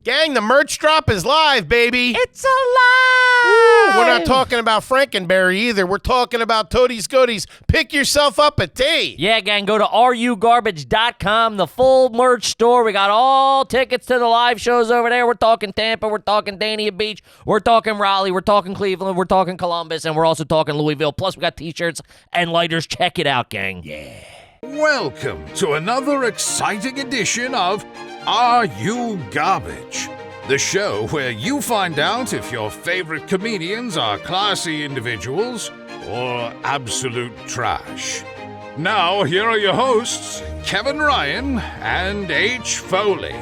Gang, the merch drop is live, baby. It's alive! We're not talking about Frankenberry either. We're talking about Toadies Goodies. Pick yourself up a tea. Yeah, gang, go to rugarbage.com, the full merch store. We got all tickets to the live shows over there. We're talking Tampa. We're talking Dania Beach. We're talking Raleigh. We're talking Cleveland. We're talking Columbus. And we're also talking Louisville. Plus, we got T-shirts and lighters. Check it out, gang. Yeah. Welcome to another exciting edition of Are You Garbage? The show where you find out if your favorite comedians are classy individuals or absolute trash. Now, here are your hosts, Kevin Ryan and H. Foley.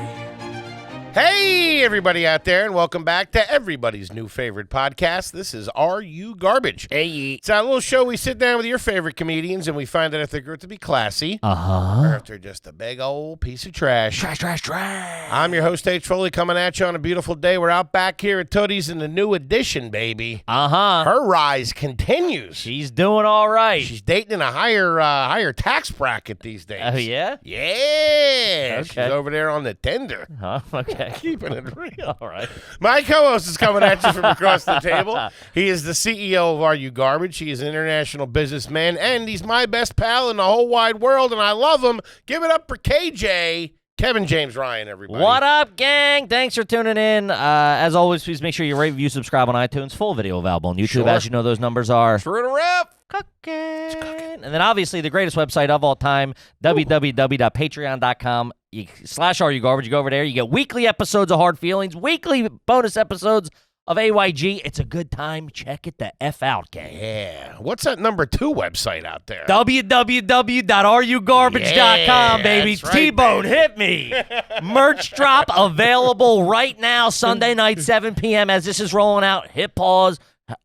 Hey, everybody out there, and welcome back to everybody's new favorite podcast. This is Are You Garbage? Hey. It's our little show. We sit down with your favorite comedians, and we find out if they're good to be classy or if they're just a big old piece of trash. Trash. I'm your host, H. Foley, coming at you on a beautiful day. We're out back here at Toadies in the new edition, baby. Her rise continues. She's doing all right. She's dating in a higher tax bracket these days. Oh, yeah? Yeah. Okay. She's over there on the tender. Huh? Okay. Keeping it real. All right. My co-host is coming at you from across the table. He is the CEO of Are You Garbage. He is an international businessman, and he's my best pal in the whole wide world, and I love him. Give it up for KJ, Kevin James Ryan, everybody. What up, gang? Thanks for tuning in. As always, please make sure you rate, review, subscribe on iTunes. Full video available on YouTube. Sure. As you know, those numbers are True to rap. cooking. And then, obviously, the greatest website of all time, www.patreon.com/areyouGarbage. You go over there. You get weekly episodes of Hard Feelings, weekly bonus episodes of AYG. It's a good time. Check it the F out, gang. Yeah. What's that number 2 website out there? www.areyouGarbage.com, baby. That's right, T-Bone, baby. hit me. Merch drop available right now, Sunday night, 7 p.m. As this is rolling out, hit pause.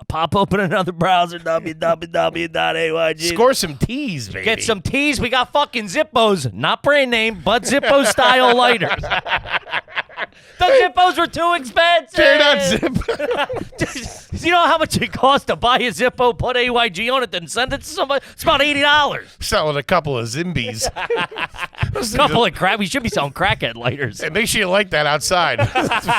Pop open another browser, www.ayg. Score some teas, baby. Get some teas. We got fucking Zippos. Not brand name, but Zippo-style lighters. The Zippos were too expensive. They're not Zip. You know how much it costs to buy a Zippo, put AYG on it, then send it to somebody? It's about $80. Selling a couple of Zimbies. Couple of crack. We should be selling crackhead lighters. Hey, make sure you like that outside. That's the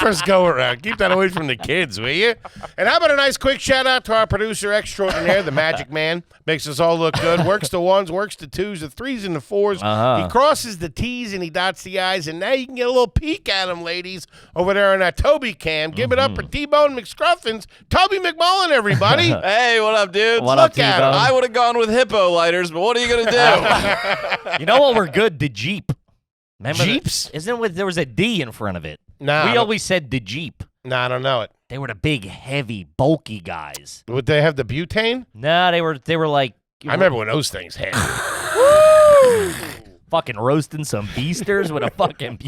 first go around. Keep that away from the kids, will you? And how about a nice quick shout out to our producer extraordinaire, the Magic Man. Makes us all look good. Works the ones, works the twos, the threes, and the fours. He crosses the T's and he dots the I's. And now you can get a little peek at him, ladies, over there on that Toby cam. Give it up for T-Bone McScruffins. Toby McMullen, everybody. Hey, what up, dudes? What up, Look at T-Bone? him. I would have gone with hippo lighters, but what are you going to do? You know what? We're good. The Jeep. Remember Jeeps? There was a D in front of it. Nah, We always said the Jeep. I don't know it. They were the big, heavy, bulky guys. Would they have the butane? No, they were like I remember when those things had. fucking roasting some beasters with a fucking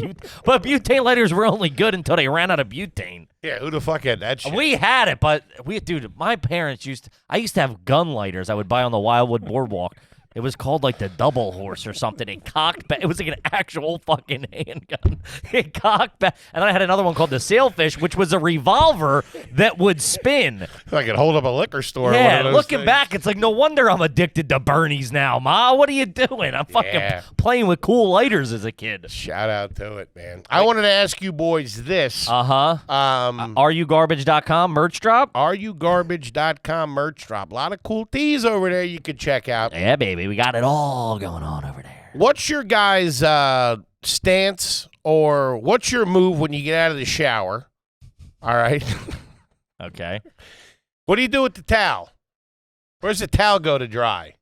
But butane lighters were only good until they ran out of butane. Yeah, who the fuck had that shit? We had it, but my parents I used to have gun lighters I would buy on the Wildwood Boardwalk. It was called like the Double Horse or something. It cocked back. It was like an actual fucking handgun. It cocked back. And then I had another one called the Sailfish, which was a revolver that would spin. I could hold up a liquor store. Yeah, one of those looking things. back, it's like, no wonder I'm addicted to Bernie's now, Ma. What are you doing? I'm fucking Yeah. playing with cool lighters as a kid. Shout out to it, man. I wanted to ask you boys this. RUGarbage.com merch drop? RUGarbage.com merch drop. A lot of cool tees over there you could check out. Yeah, baby. We got it all going on over there. What's your guys' stance or what's your move when you get out of the shower? All right. Okay. What do you do with the towel? Where's the towel go to dry?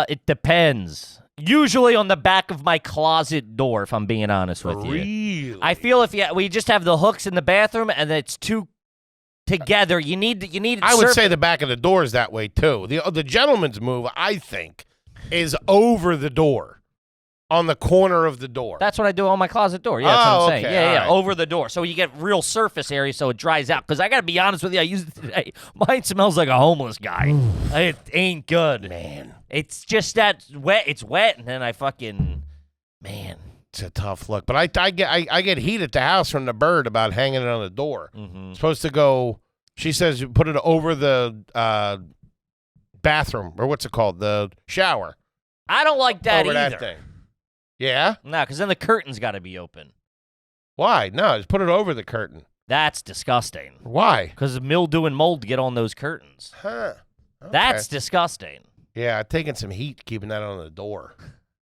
It depends. Usually on the back of my closet door, if I'm being honest with you. Really? I feel we just have the hooks in the bathroom and it's too together. You need I would say the back of the door is that way too. The gentleman's move, I think, is over the door, on the corner of the door. That's what I do on my closet door. Yeah, that's what I'm saying. Okay, Yeah, all right. over the door. So you get real surface area so it dries out. Because I got to be honest with you, I used it today. Mine smells like a homeless guy. It ain't good. Man, It's just that wet. It's wet, and then I fucking, man. it's a tough look. But I get heat at the house from the bird about hanging it on the door. Mm-hmm. It's supposed to go. She says you put it over the bathroom, or what's it called, the shower. I don't like that over either. that thing. Yeah. No, because then the curtain's got to be open. Why? No, just put it over the curtain. That's disgusting. Why? Because mildew and mold get on those curtains. Huh. Okay. That's disgusting. Yeah, taking some heat, keeping that on the door.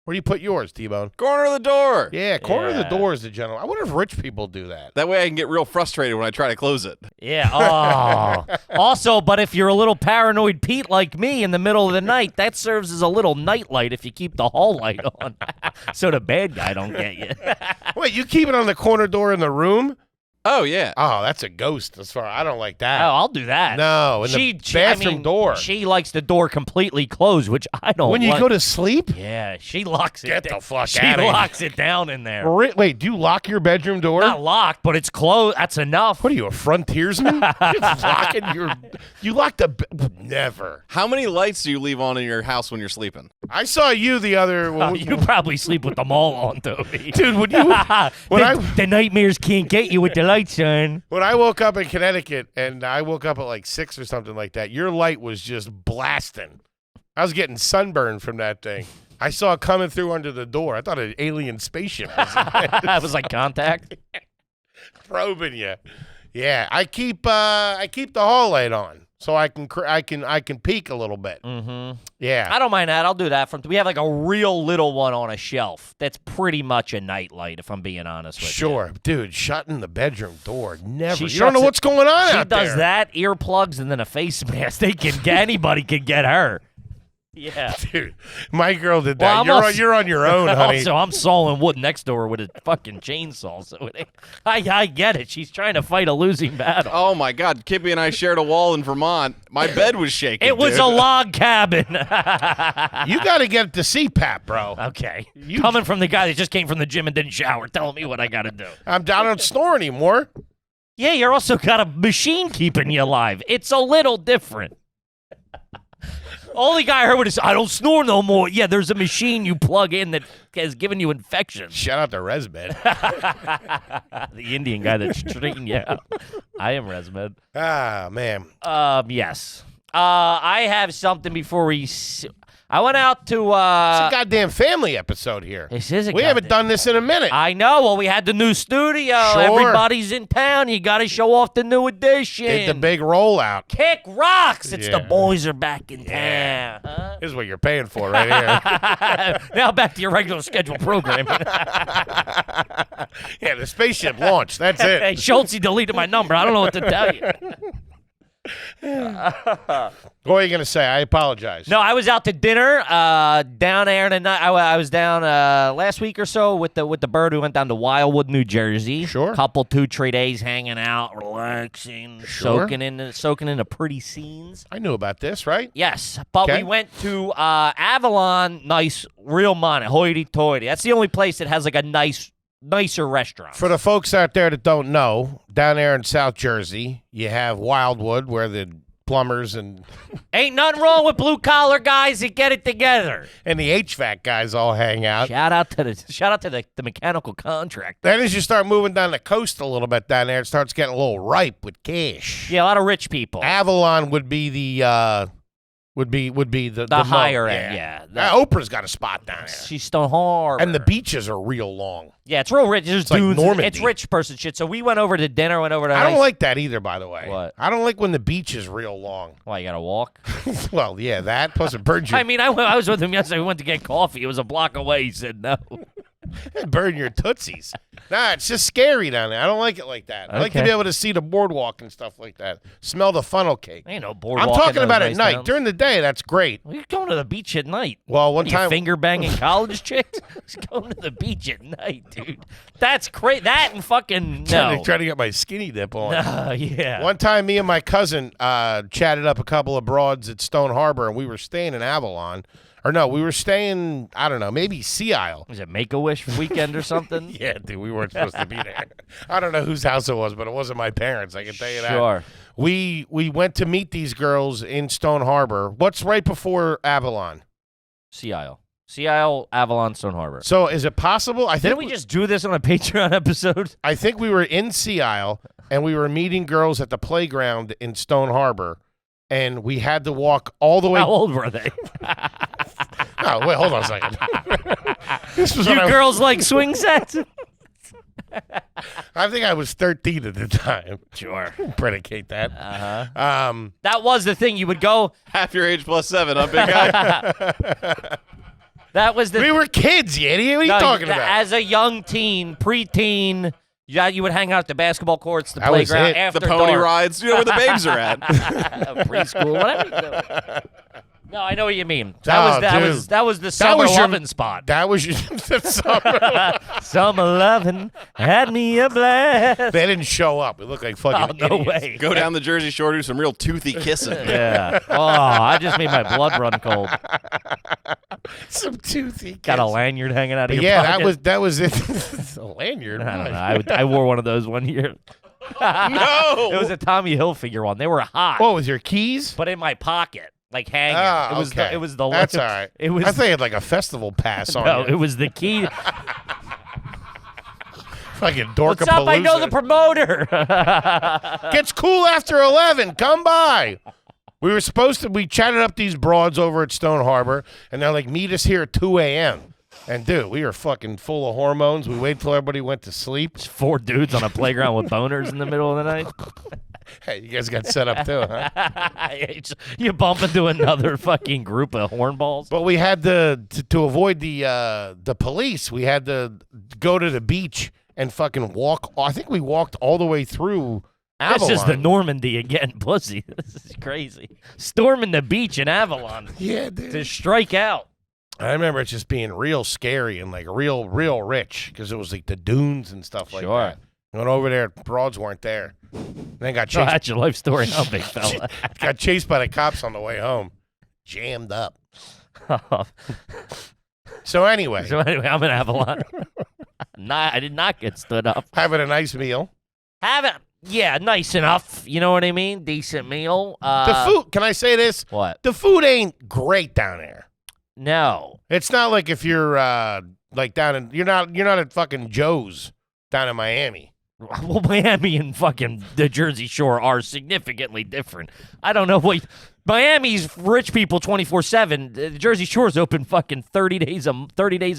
Where do you put yours, T-Bone? Corner of the door. Yeah, corner of the Yeah. door is the general. I wonder if rich people do that. That way I can get real frustrated when I try to close it. Yeah. Oh. Also, but if you're a little paranoid Pete like me in the middle of the night, that serves as a little night light if you keep the hall light on, so the bad guy don't get you. Wait, you keep it on the corner door in the room? Oh, yeah. Oh, that's a ghost. As far I don't like Oh, that. I'll do that. No, in the bathroom door. She likes the door completely closed, which I don't. When you like. go to sleep? Yeah, she locks it. Get the fuck She outta here. locks it down in there. Wait, do you lock your bedroom door? Not locked, but it's closed. That's enough. What are you, a frontiersman? You lock the never. How many lights do you leave on in your house when you're sleeping? I saw you the other. You probably sleep with them all on, Toby. Dude, when you the nightmares can't get you with the lights on. when I woke up in Connecticut and I woke up at like 6 or something like that, your light was just blasting. I was getting sunburned from that thing. I saw it coming through under the door. I thought an alien spaceship was That was like contact. probing you. Yeah, I keep the hall light on so I can peek a little bit. Mm-hmm. Yeah. I don't mind that. I'll do that. We have like a real little one on a shelf. That's pretty much a night light, if I'm being honest with you. Sure, dude, shutting the bedroom door. Never. She You don't know shuts it- what's going on She out does there. that, earplugs, and then a face mask. Anybody can get her. Yeah. Dude, my girl did Well, that. I'm You're on your own, honey. Also, I'm sawing wood next door with a fucking chainsaw. So I get it. She's trying to fight a losing battle. Oh, my God. Kippy and I shared a wall in Vermont. My bed was shaking. It was dude. a log cabin. You got to get the CPAP, bro. Okay. Coming from the guy that just came from the gym and didn't shower, telling me what I got to do. I don't snore anymore. Yeah, you're also got a machine keeping you alive. It's a little different. Only guy I heard would say, I don't snore no more. Yeah, there's a machine you plug in that has given you infections. Shout out to ResMed. The Indian guy that's treating you out. I am ResMed. Ah, man. Yes. I have something before I went out to. It's a goddamn family episode here. This is a We haven't done this in a minute. I know. Well, we had the new studio. Sure. Everybody's in town. You got to show off the new edition. Did the big rollout. Kick rocks. It's the Yeah. boys are back in Yeah. town. Huh? This is what you're paying for right here. Now back to your regular scheduled programming. Yeah, the spaceship launched. That's it. Hey, Schultz deleted my number. I don't know what to tell you. What are you going to say? I apologize. No, I was out to dinner down there tonight. I was down last week or so with the bird. We went down to Wildwood, New Jersey. Sure. Couple 2-3 days hanging out, relaxing, Sure. soaking in the pretty scenes. I knew about this, right? Yes, but Okay. we went to Avalon. Nice, real money, hoity-toity. That's the only place that has like a nicer restaurant. For the folks out there that don't know, down there in South Jersey, you have Wildwood, where the plumbers and Ain't nothing wrong with blue-collar guys that get it together. the HVAC guys all hang out. Shout out to the mechanical contractor. Then as you start moving down the coast a little bit down there, it starts getting a little ripe with cash. Yeah, a lot of rich people. Avalon would be the The higher end, yeah. Oprah's got a spot down there. She's Stone Harbor. And the beaches are real long. Yeah, it's real rich. There's like dudes. Normandy. It's rich person shit. So we went over to dinner, went over to I don't nice- like that either, by the way. What? I don't like when the beach is real long. Why, you got to walk? Well, yeah, that plus it burns your I mean, I was with him yesterday. We went to get coffee. It was a block away. He said no. burn your tootsies. Nah, it's just scary down there. I don't like it like that. I like to Okay. be able to see the boardwalk and stuff like that. Smell the funnel cake. Ain't no boardwalk. I'm talking in about those at nice night. towns. During the day, that's great. You're going to the beach at night. Well, one You time finger banging college chicks? Just going to the beach at night, dude. That's crazy. That and fucking no. trying to get my skinny dip on. Yeah. One time, me and my cousin chatted up a couple of broads at Stone Harbor, and we were staying in Avalon. Or no, we were staying, I don't know, maybe Sea Isle. Was it Make-A-Wish weekend or something? Yeah, dude, we weren't supposed to be there. I don't know whose house it was, but it wasn't my parents. I can tell you that. Sure. We went to meet these girls in Stone Harbor. What's right before Avalon? Sea Isle. Sea Isle, Avalon, Stone Harbor. So is it possible? Didn't we just do this on a Patreon episode? I think we were in Sea Isle, and we were meeting girls at the playground in Stone Harbor, and we had to walk all the way. How old were they? Oh, wait, hold on a second. This was You when I- girls like swing sets? I think I was 13 at the time. Sure. Predicate that. That was the thing. You would go. Half your age plus 7, huh, big guy? That was the. We were kids, you idiot. What are you No, talking about? As a young teen, preteen, yeah, you would hang out at the basketball courts, the That was playground it. after The pony dark. rides. You know where the babes are at. Preschool, whatever you do. No, I know what you mean. Oh, That dude. was the summer was your- loving spot. That was your the summer. Summer loving had me a blast. They didn't show up. We looked like fucking Oh, no idiots. way. Go down the Jersey Shore, do some real toothy kissing. Yeah. Oh, I just made my blood run cold. Some toothy Got a kids. lanyard hanging out of But your yeah, pocket. that was it. A lanyard. I don't know. I wore one of those one year. No! It was a Tommy Hilfiger one. They were hot. What was your keys? But in my pocket, like hanging. Ah, it was okay. it was the That's all right. It was I think it had like a festival pass on no, it. it was the key. Fucking dorkapalooza. What's up? I know the promoter. Gets cool after 11. Come by. We chatted up these broads over at Stone Harbor, and they're like, meet us here at 2 a.m. And, dude, we were fucking full of hormones. We waited till everybody went to sleep. 4 dudes on a playground with boners in the middle of the night. Hey, you guys got set up, too, huh? You bump into another fucking group of hornballs. But we had to avoid the police, we had to go to the beach and fucking walk. I think we walked all the way through Avalon. This is the Normandy again, pussy. This is crazy. Storming the beach in Avalon Yeah, dude. to strike out. I remember it just being real scary and like real rich because it was like the dunes and stuff like Sure. that. Went over there, broads weren't there. Then got Oh, chased. that's your life story, huh, big fella? Got chased by the cops on the way home. Jammed up. So anyway, So anyway, I'm in Avalon. I did not get stood up. having a nice meal. Yeah, nice enough. You know what I mean? Decent meal. The food. Can I say this? What? The food ain't great down there. No. It's not like if you're like down in you're not at fucking Joe's down in Miami. Well, Miami and fucking the Jersey Shore are significantly different. I don't know what Miami's rich people 24/7. The Jersey Shore's open fucking 30 days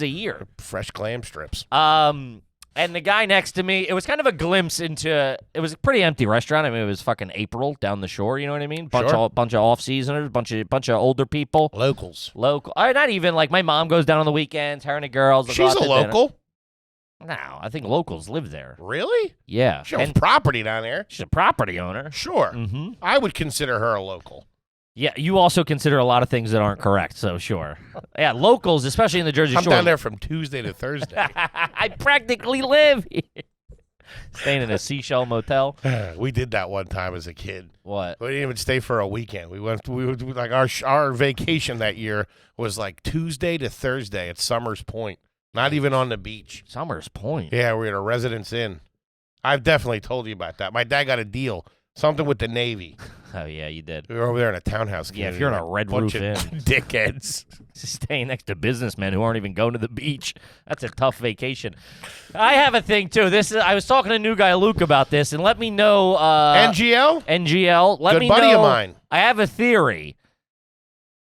a year. Fresh clam strips. And the guy next to me, it was kind of a glimpse into. It was a pretty empty restaurant. I mean, it was fucking April down the shore. You know what I mean? Bunch Sure. of off-seasoners, bunch of older people. Locals. Local. Not even like my mom goes down on the weekends. Her and the girls. will go She's out a to dinner. local. No, I think locals live there. Really? Yeah, She owns and property down there. she's a property owner. Sure. Mm-hmm. I would consider her a local. Yeah, you also consider a lot of things that aren't correct. So sure. Yeah, locals, especially in the Jersey I'm Shore. down there from Tuesday to Thursday. I practically live here. Staying in a seashell motel. We did that one time as a kid. What? We didn't even stay for a weekend. We went like our vacation that year was like Tuesday to Thursday at Summers Point. Not even on the beach. Summers Point. Yeah, we were at a Residence Inn. I've definitely told you about that. My dad got a deal. Something with the Navy. Oh, yeah, you did. We were over there in a townhouse. Yeah, if community, you're in like a Red bunch Roof of Inn. dickheads. Staying next to businessmen who aren't even going to the beach. That's a tough vacation. I have a thing, too. I was talking to new guy Luke about this, and let me know. NGL? NGL. Let Good me buddy know. of mine. I have a theory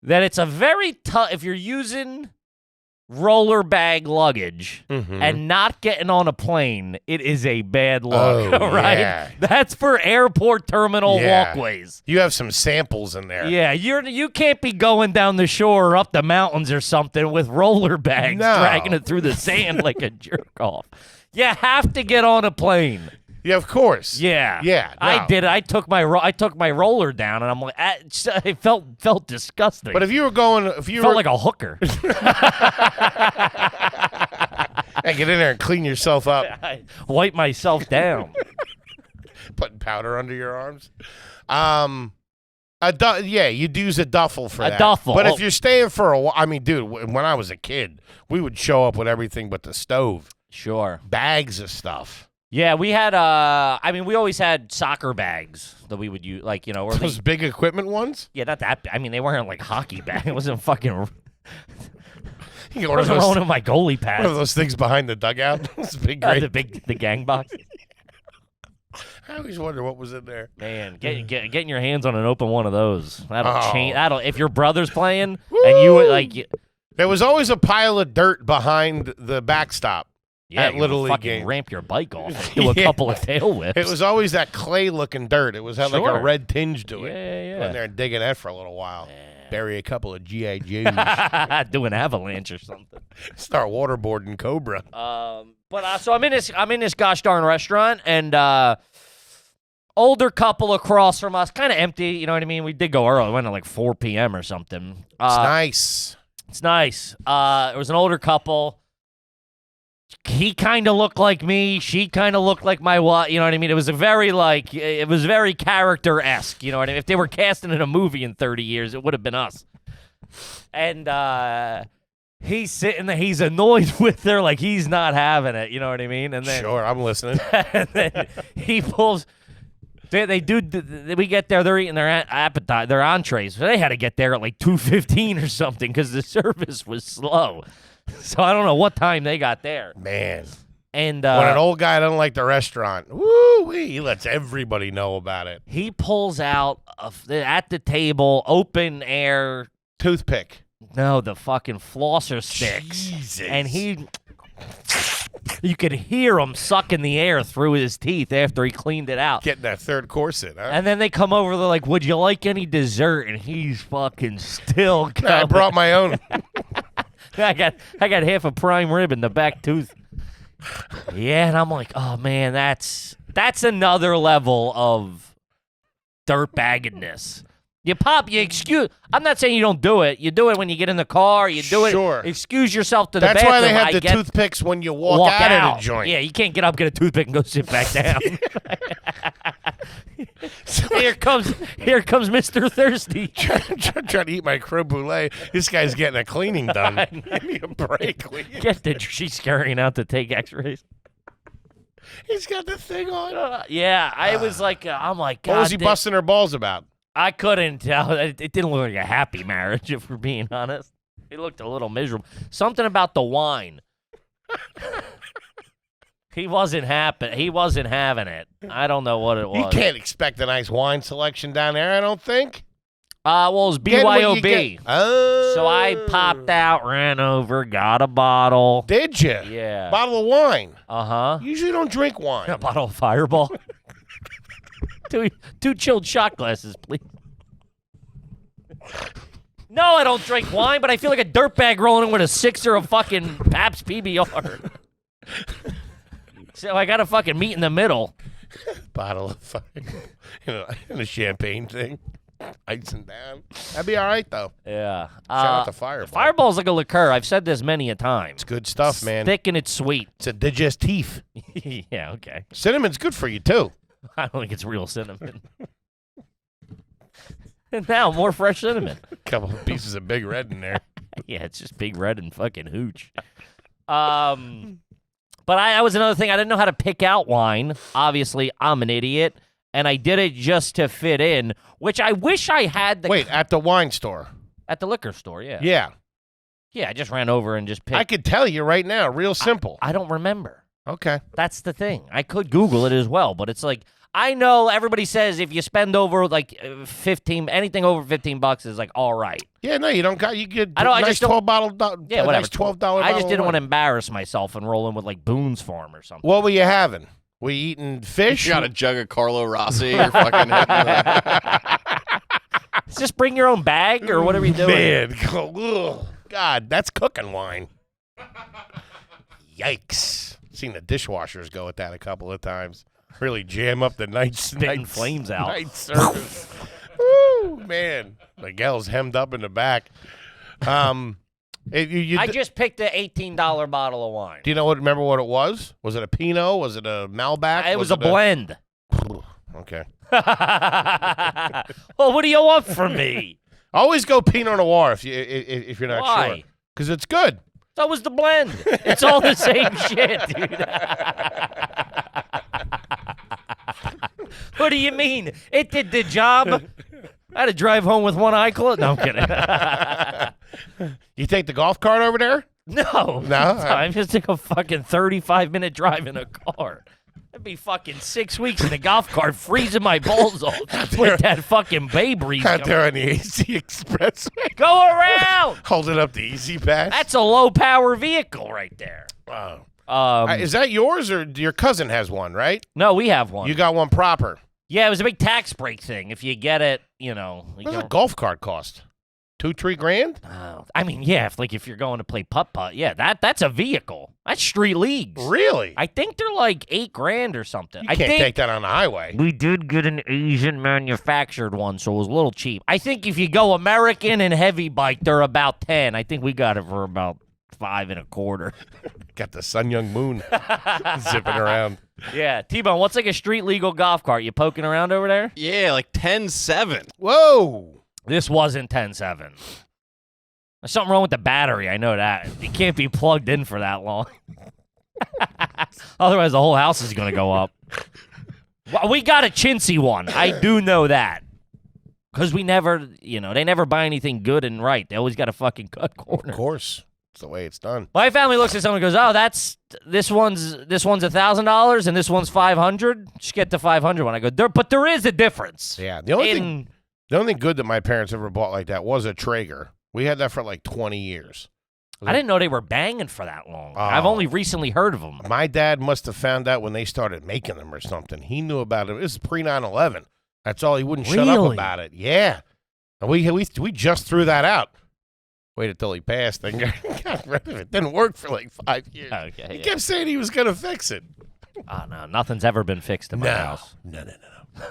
that it's a very tough, if you're using roller bag luggage Mhm. and not getting on a plane, it is a bad look, Oh, right? yeah. That's for airport terminal Yeah. walkways. You have some samples in there. Yeah, you can't be going down the shore or up the mountains or something with roller bags No. dragging it through the sand like a jerk off. You have to get on a plane. Yeah, of course. Yeah, Yeah, I no. did it. I took my roller down, and I'm like, it felt disgusting. But if you were going, if you felt were like a hooker. hey, get in there and clean yourself up, I wipe myself down. putting powder under your arms. Yeah, you'd use a duffel for A that. duffel. But if you're staying for a while, I mean, dude, when I was a kid, we would show up with everything but the stove, Sure. bags of stuff. Yeah, we had. We always had soccer bags that we would use, like or Those big equipment ones. yeah, not that. I mean, they weren't like hockey bags. It wasn't fucking. You I wasn't rolling with my goalie one of pads. those things behind the dugout. Those big, great. The gang box. I always wonder what was in there. Man, getting your hands on an open one of those. That'll Oh. change. If your brother's playing and you would There was always a pile of dirt behind the backstop. Yeah, at you Little League fucking games. ramp your bike off and do a Yeah. couple of tail whips. It was always that clay-looking dirt. It had like a Sure. red tinge to it. Yeah. Go in there and digging that for a little while. Bury a couple of G.I. Joes. Do an avalanche or something. Start waterboarding Cobra. So I'm in this gosh darn restaurant, and older couple across from us, kind of empty. You know what I mean? We did go early. We went at like 4 p.m. or something. It's nice. It's nice. It was an older couple. He kind of looked like me. She kind of looked like my wife. You know what I mean? It was very character-esque. You know what I mean? If they were casting in a movie in 30 years, it would have been us. And he's sitting there. He's annoyed with her, like he's not having it. You know what I mean? And then, Sure, I'm listening. and then he pulls. We get there. They're eating their their entrees. They had to get there at like 2:15 or something because the service was slow. So I don't know what time they got there. Man. And When an old guy doesn't like the restaurant, woo-wee, he lets everybody know about it. he pulls out at the table, open air. Toothpick. No, the fucking flosser sticks. Jesus. And you could hear him sucking the air through his teeth after he cleaned it out. Getting that third course in, huh? And then they come over, they're like, would you like any dessert? And he's fucking still coming. I brought my own. I got half a prime rib in the back tooth. Yeah, and I'm like, oh man, that's another level of dirtbaggedness. You excuse. I'm not saying you don't do it. You do it when you get in the car. You do it. Sure. Excuse yourself to the That's bathroom. why they have I the get- toothpicks when you walk out of the joint. Yeah, you can't get up, get a toothpick, and go sit back down. Here comes Mr. Thirsty. Trying to eat my creme brulee. This guy's getting a cleaning done. Give me a break, will you? She's carrying out to take X-rays. He's got the thing on. Yeah, I was like, I'm like, God. What was he busting her balls about? I couldn't tell. It didn't look like a happy marriage, if we're being honest. It looked a little miserable. Something about the wine. He wasn't happy. He wasn't having it. I don't know what it was. You can't expect a nice wine selection down there, I don't think. Well, it was Get what you BYOB. get. Oh. So I popped out, ran over, got a bottle. Did you? Yeah. Bottle of wine. Uh-huh. You usually don't drink wine. A bottle of Fireball. Two chilled shot glasses, please. No, I don't drink wine, but I feel like a dirtbag rolling in with a sixer of fucking Pabst PBR. So I got to fucking meet in the middle. Bottle of fire. And a champagne thing. Icing down. That'd be all right, though. Yeah. Shout out to Fireball. Fireball's like a liqueur. I've said this many a time. It's good stuff, man. Thick and it's sweet. It's a digestif. Yeah, okay. Cinnamon's good for you, too. I don't think it's real cinnamon. And now more fresh cinnamon. Couple of pieces of Big Red in there. Yeah, it's just Big Red and fucking hooch. But that was another thing. I didn't know how to pick out wine. Obviously, I'm an idiot, and I did it just to fit in, which I wish I had. Wait, at the wine store? At the liquor store, yeah. Yeah. Yeah, I just ran over and just picked. I could tell you right now, real simple. I don't remember. Okay. That's the thing. I could Google it as well, but it's like, I know everybody says if you spend over like anything over $15 is like all right. Yeah, no, you don't got. You get I know, I nice just don't- 12 bottle. Yeah, whatever. Nice $12 bottle. I just didn't of want to wine. embarrass myself and roll in with like Boone's Farm or something. What were you having? Were you eating fish? You got a jug of Carlo Rossi. You're fucking hitting that. Just bring your own bag or whatever you doing. Man, ugh. God, that's cooking wine. Yikes! Seen the dishwashers go with that a couple of times. Really jam up the Spitting flames out. Night service. Woo, man. Miguel's hemmed up in the back. I just picked an $18 bottle of wine. Do you remember what it was? Was it a Pinot? Was it a Malbec? It was a blend. Okay. Well, what do you want from me? Always go Pinot Noir if you're not Why? sure. Because it's good. So was the blend. It's all the same shit, dude. What do you mean? It did the job. I had to drive home with one eye closed. No, I'm kidding. You take the golf cart over there? No. No? I just took a fucking 35-minute drive in a car. That'd be fucking 6 weeks in the golf cart freezing my balls off with that fucking Bay Breeze. Out coming. there on the AC Expressway. Go around. Holding up the Easy Pass. That's a low-power vehicle right there. Wow. Is that yours or your cousin has one, right? No, we have one. You got one proper. Yeah, it was a big tax break thing. If you get it, you know. What does a golf cart cost? $2-3 grand? I mean, yeah, if you're going to play putt-putt, yeah, that's a vehicle. That's street leagues. Really? I think they're like $8 grand or something. You I can't think take that on the highway. we did get an Asian manufactured one, so it was a little cheap. I think if you go American and heavy bike, they're about 10. I think we got it for about 5 1/4. Got the Sun Young Moon zipping around. Yeah, T-Bone, what's like a street legal golf cart? You poking around over there? Yeah, like 10-7. Whoa. This wasn't 10-7. There's something wrong with the battery. I know that. It can't be plugged in for that long. Otherwise, the whole house is going to go up. Well, we got a chintzy one. I do know that. Because we never, they never buy anything good and right. They always got a fucking cut corner. Of course. It's the way it's done. My family looks at someone and goes, "Oh, this one's $1,000 and this one's $500. Just get the $500 one." I go, but there is a difference. Yeah. The only thing good that my parents ever bought like that was a Traeger. We had that for like 20 years. I didn't know they were banging for that long. Oh. I've only recently heard of them. My dad must have found out when they started making them or something. He knew about it. This is pre-9/11. That's all. He wouldn't shut up Really? about it. Yeah. And we just threw that out. Waited till he passed and got rid of it. Didn't work for like 5 years. Okay, He yeah. kept saying he was going to fix it. Oh, no, nothing's ever been fixed in my house. No. Doesn't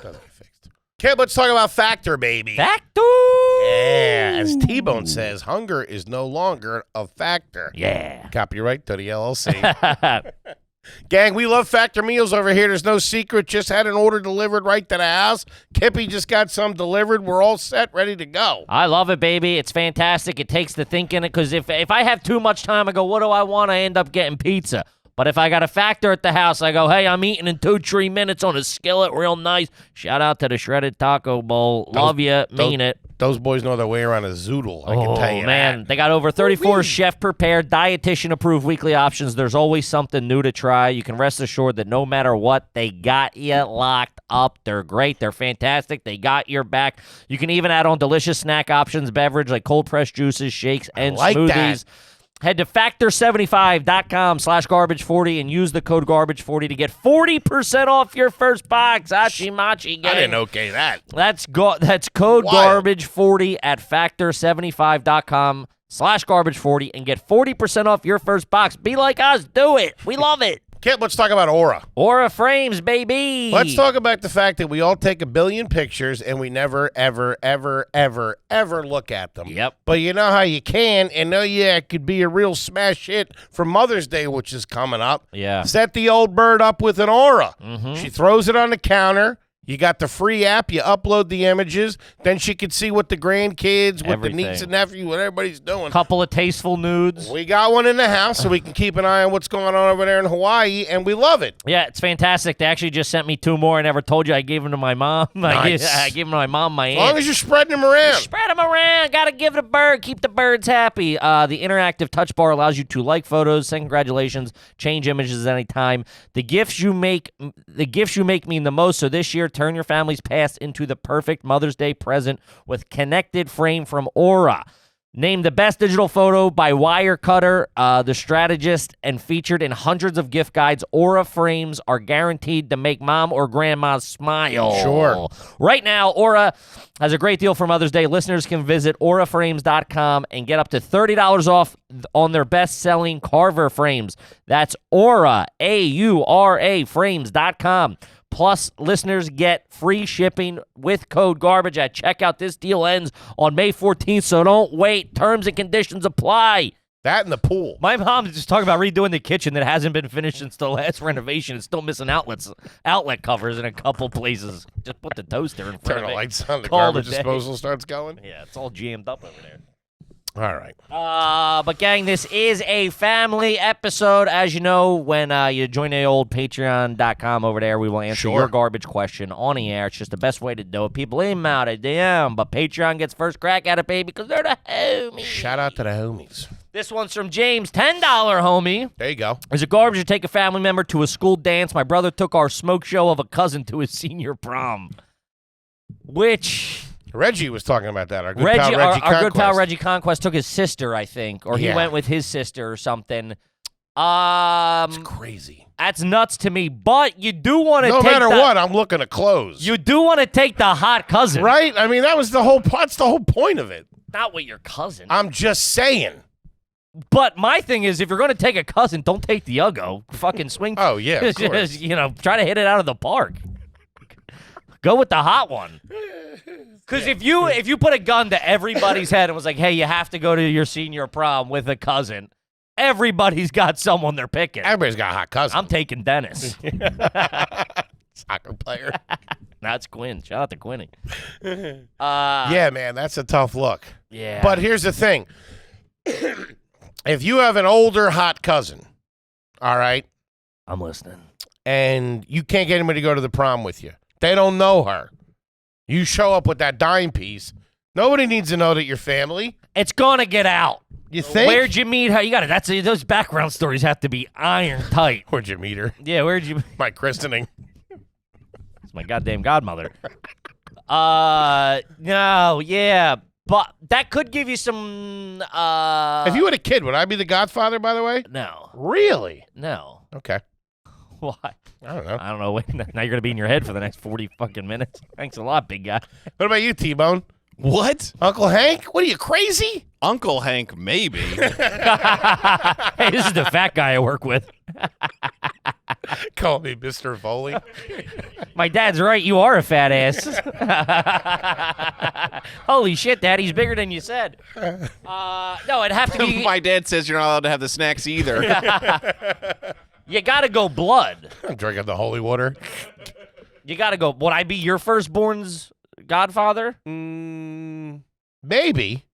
get fixed. Okay, let's talk about Factor, baby. Factor! Yeah, as T-Bone says, hunger is no longer a factor. Yeah. Copyright to the LLC. Gang, we love Factor meals over here. There's no secret. Just had an order delivered right to the house. Kippy just got some delivered. We're all set, ready to go. I love it, baby. It's fantastic. It takes the thinking, because if I have too much time, I go, what do I want? I end up getting pizza. But if I got a Factor at the house, I go, hey, I'm eating in 2-3 minutes on a skillet, real nice. Shout out to the Shredded Taco Bowl. Love you, mean it. Those boys know their way around a zoodle. I can tell you man, that. they got over 34 chef-prepared, dietitian-approved weekly options. There's always something new to try. You can rest assured that no matter what, they got you locked up. They're great. They're fantastic. They got your back. You can even add on delicious snack options, beverage like cold-pressed juices, shakes, and like smoothies. that. Head to factor75.com/garbage40 and use the code garbage40 to get 40% off your first box. Achi machi, gang. I didn't okay that. That's code Wild. garbage40 at factor75.com/garbage40 and get 40% off your first box. Be like us. Do it. We love it. Kip, let's talk about Aura. Aura frames, baby. Let's talk about the fact that we all take a billion pictures and we never, ever, ever, ever, ever look at them. Yep. But you know how you can, and it could be a real smash hit for Mother's Day, which is coming up. Yeah. Set the old bird up with an Aura. Mm-hmm. She throws it on the counter. You got the free app. You upload the images. Then she could see what the grandkids, what the niece Everything. and nephew, what everybody's doing. Couple of tasteful nudes. We got one in the house, so we can keep an eye on what's going on over there in Hawaii, and we love it. Yeah, it's fantastic. They actually just sent me 2 more. I never told you I gave them to my mom. Nice. I gave them to my mom, my As aunt. long as you're spreading them around. Spread them around. Got to give the bird. Keep the birds happy. The interactive touch bar allows you to like photos, send congratulations, change images at any time. The gifts you make mean the most. So this year, turn your family's past into the perfect Mother's Day present with Connected Frame from Aura. Named the best digital photo by Wirecutter, The Strategist, and featured in hundreds of gift guides, Aura frames are guaranteed to make mom or grandma smile. Sure. Right now, Aura has a great deal for Mother's Day. Listeners can visit auraframes.com and get up to $30 off on their best-selling Carver frames. That's Aura, A-U-R-A, frames.com. Plus, listeners get free shipping with code GARBAGE at checkout. This deal ends on May 14th, so don't wait. Terms and conditions apply. That and the pool. My mom's just talking about redoing the kitchen that hasn't been finished since the last renovation. It's still missing outlet covers in a couple places. Just put the toaster in front Turn of the it. lights on. The Call it a garbage day. disposal starts going. Yeah, it's all jammed up over there. All right. But gang, this is a family episode. As you know, when you join the old patreon.com over there, we will answer Sure. your garbage question on the air. It's just the best way to do it. People email it, DM, but Patreon gets first crack at it, baby, because they're the homies. Shout out to the homies. This one's from James, $10 homie. There you go. Is it garbage to take a family member to a school dance? My brother took our smoke show of a cousin to his senior prom. Which... Reggie was talking about that. Our good Reggie, pal Reggie our good pal Conquest. Reggie Conquest took his sister, I think, or he Yeah. went with his sister or something. It's crazy. That's nuts to me. But you do want to No take matter what, I'm looking to close. You do want to take the hot cousin. Right? I mean, that's the whole point of it. Not with your cousin. I'm just saying. But my thing is, if you're going to take a cousin, don't take the Uggo. Fucking swing. Oh, yeah, of course. Just, try to hit it out of the park. Go with the hot one. Because if you put a gun to everybody's head and was like, hey, you have to go to your senior prom with a cousin, everybody's got someone they're picking. Everybody's got a hot cousin. I'm taking Dennis. Soccer player. That's Quinn. Shout out to Quinny. Yeah, man, that's a tough look. Yeah. But here's the thing. If you have an older hot cousin, all right, I'm listening. and you can't get anybody to go to the prom with you, they don't know her. You show up with that dime piece. Nobody needs to know that you're family. It's going to get out. You think? Where'd you meet her? You got it. Those background stories have to be iron tight. Where'd you meet her? Yeah, where'd you? My christening. It's my goddamn godmother. No, yeah. But that could give you some, If you had a kid, would I be the godfather, by the way? No. Really? No. Okay. Why? I don't know. I don't know. Wait, now you're going to be in your head for the next 40 fucking minutes. Thanks a lot, big guy. What about you, T-Bone? What? Uncle Hank? What are you, crazy? Uncle Hank, maybe. Hey, this is the fat guy I work with. Call me Mr. Foley. My dad's right. You are a fat ass. Holy shit, Dad. He's bigger than you said. No, it'd have to be. My dad says you're not allowed to have the snacks either. You got to go blood. I'm drinking the holy water. You got to go. Would I be your firstborn's godfather? Maybe.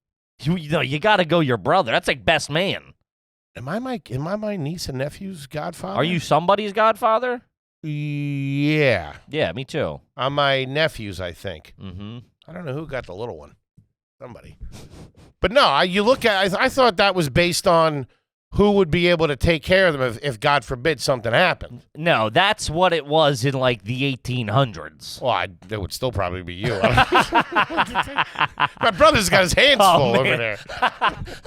You got to go your brother. That's like best man. Am I my niece and nephew's godfather? Are you somebody's godfather? Yeah. Yeah, me too. I'm my nephew's, I think. Mm-hmm. I don't know who got the little one. Somebody. But no, you look at I thought that was based on who would be able to take care of them if God forbid, something happened. No, that's what it was in, like, the 1800s. Well, that would still probably be you. My brother's got his hands full man. over there.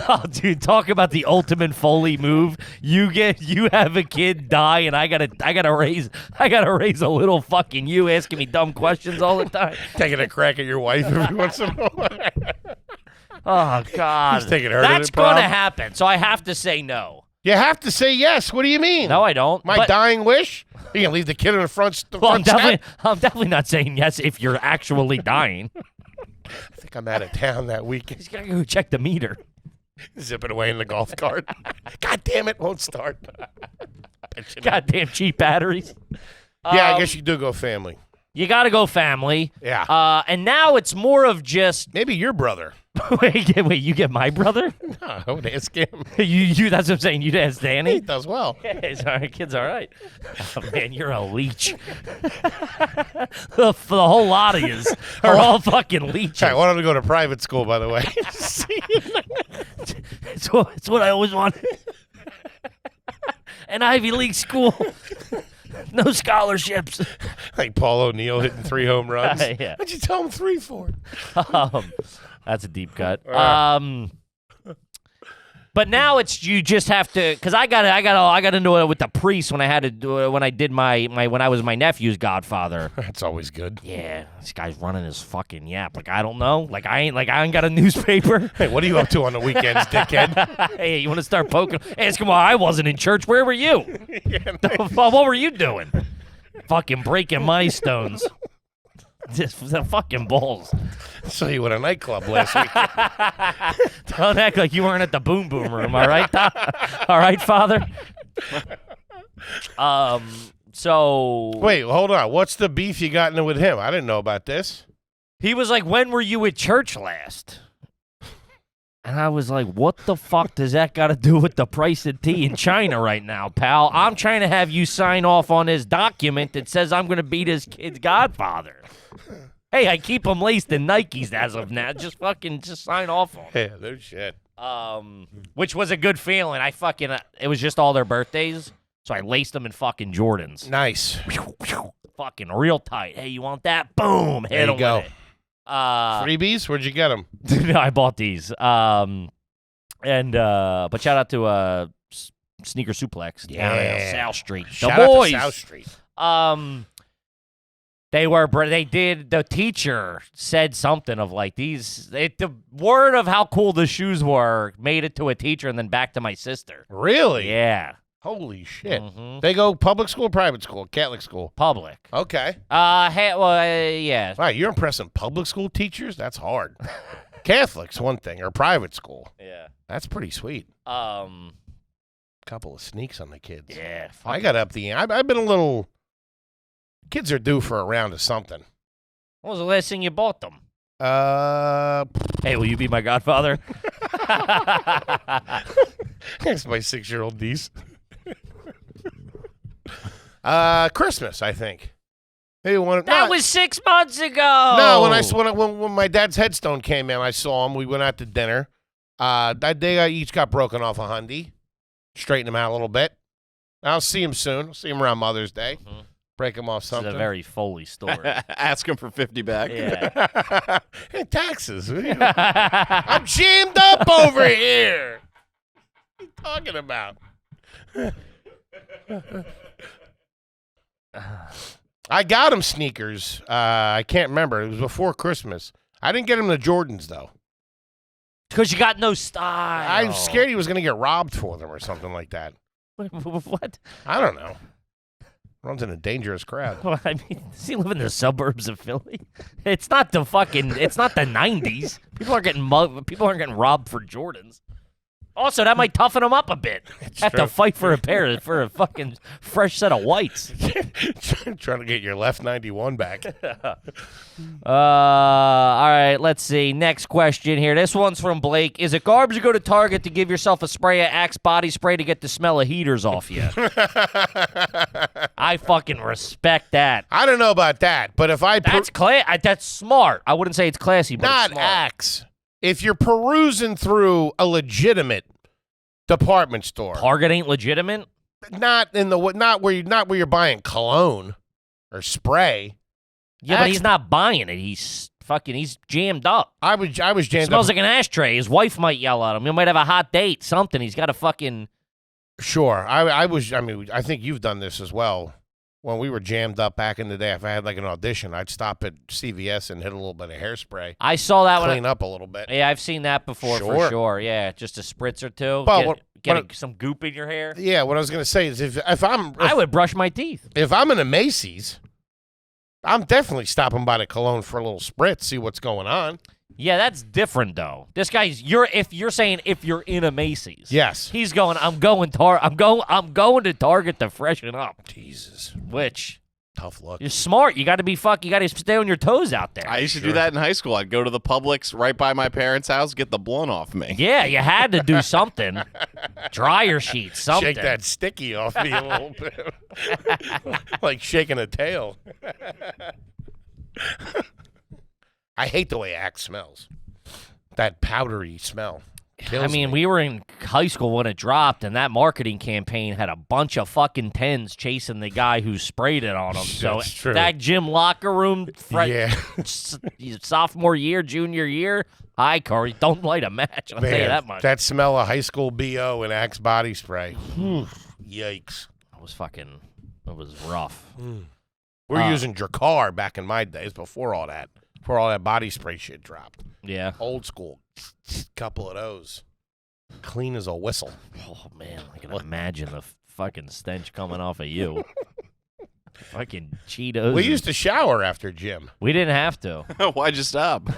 Oh, dude, talk about the ultimate Foley move. You have a kid die, and I gotta raise a little fucking you asking me dumb questions all the time. Taking a crack at your wife every once in a while. Oh, God. He's taking her to That's the prom. going to happen, so I have to say no. You have to say yes. What do you mean? No, I don't. My dying wish? You can leave the kid in the front step? I'm definitely not saying yes if you're actually dying. I think I'm out of town that weekend. He's got to go check the meter. Zip it away in the golf cart. God damn it, won't start. Goddamn cheap batteries. Yeah, I guess you do go family. You got to go family. Yeah. And now it's more of just... Maybe your brother. wait, you get my brother? No, I would ask him. you that's what I'm saying. You'd ask Danny? He does well. Yeah, it's all right. Kid's all right. Oh, man, you're a leech. The whole lot of yous are all fucking leeches. I want him to go to private school, by the way. It's what I always wanted. An Ivy League school. No scholarships. Like Paul O'Neill hitting 3 home runs. Yeah. What'd you tell him 3 for? That's a deep cut. But now it's you just have to, because I got into it with the priest when I had to do it when I did when I was my nephew's godfather. That's always good. Yeah, this guy's running his fucking yap. Like, I don't know. I ain't got a newspaper. Hey, what are you up to on the weekends, dickhead? Hey, you want to start poking? Ask him why I wasn't in church. Where were you? What were you doing? Fucking breaking my stones. Just the fucking balls. Saw you at a nightclub last week. Don't act like you weren't at the Boom Boom Room, all right, all right, Father? So... Wait, hold on. What's the beef you got into with him? I didn't know about this. He was like, when were you at church last? And I was like, what the fuck does that got to do with the price of tea in China right now, pal? I'm trying to have you sign off on this document that says I'm going to be this kid's godfather. Hey, I keep them laced in Nikes as of now. Just sign off on them. Yeah, no shit. Which was a good feeling. It was just all their birthdays, so I laced them in fucking Jordans. Nice. Fucking real tight. Hey, you want that? Boom. Hit There you 'em go. with it. Freebies? Where'd you get them? No, I bought these. But shout out to Sneaker Suplex down in South Street. Shout the out boys. to South Street. The teacher said something of like the word of how cool the shoes were made it to a teacher and then back to my sister. Really? Yeah. Holy shit. Mhm. They go public school, private school, Catholic school. Public. Okay. Yeah. Wow, you're impressing public school teachers? That's hard. Catholic's one thing, or private school. Yeah. That's pretty sweet. Couple of sneaks on the kids. Yeah. I got up the I've been a little. Kids are due for a round of something. When was the last thing you bought them? Hey, Hey, will you be my godfather? that's my 6-year-old niece. Christmas, I think. Maybe one. That was 6 months ago. No, when my dad's headstone came in, I saw him. We went out to dinner. They each got broken off a hundy. Straighten them out a little bit. I'll see him soon. I'll see him around Mother's Day. Mhm. Break them off This something. is a very Foley story. Ask him for 50 back. Yeah. Hey, taxes. What are you- I'm jammed up over here. What are you talking about? I got him sneakers. I can't remember. It was before Christmas. I didn't get him the Jordans, though. Because you got no style. I was scared he was going to get robbed for them or something like that. What? I don't know. Runs in a dangerous crowd. Well, I mean, does he live in the suburbs of Philly? It's not the 90s. People aren't getting robbed for Jordans. Also, that might toughen him up a bit. Have true. to fight for a fucking fresh set of whites. Trying to get your left 91 back. All right, let's see. Next question here. This one's from Blake. Is it garbage to go to Target to give yourself a spray of Axe body spray to get the smell of heaters off you? I fucking respect that. I don't know about that, but if I That's smart. I wouldn't say it's classy, but not it's smart. Axe. If you're perusing through a legitimate department store, Target ain't legitimate. not where you're buying cologne or spray. Yeah, but he's not buying it. He's jammed up. I was jammed Smells up. like an ashtray. His wife might yell at him. He might have a hot date. Something. He's got a fucking. Sure, I think you've done this as well. When we were jammed up back in the day, if I had like an audition, I'd stop at CVS and hit a little bit of hairspray, I saw that clean up a little bit. Yeah, I've seen that before for Sure. sure. Yeah, just a spritz or two. But Get some goop in your hair. Yeah, what I was gonna say is I would brush my teeth. if I'm in a Macy's, I'm definitely stopping by the cologne for a little spritz, see what's going on. Yeah, that's different though. This guy's if you're in a Macy's. Yes. He's going. I'm going to Target to freshen up. Jesus, Which tough luck. you're smart. You got to be You got to stay on your toes out there. I used to do that in high school. I'd go to the Publix right by my parents' house, get the blunt off me. Yeah, you had to do something. Dryer sheets, something. Shake that sticky off me a little bit, like shaking a tail. I hate the way Axe smells. That powdery smell. Kills me. we were in high school when it dropped, and that marketing campaign had a bunch of fucking 10s chasing the guy who sprayed it on him. So That's true. that gym locker room, Yeah. sophomore year, junior year, hi, Corey, don't light a match. I'll tell you Man, that much. that smell of high school BO and Axe body spray. Yikes. It was rough. We were using Dracar back in my days before all that body spray shit dropped. Yeah. Old school. Couple of those. Clean as a whistle. Oh, man, I can imagine the fucking stench coming off of you. Fucking Cheetos. We used to shower after gym. We didn't have to. Why'd you stop?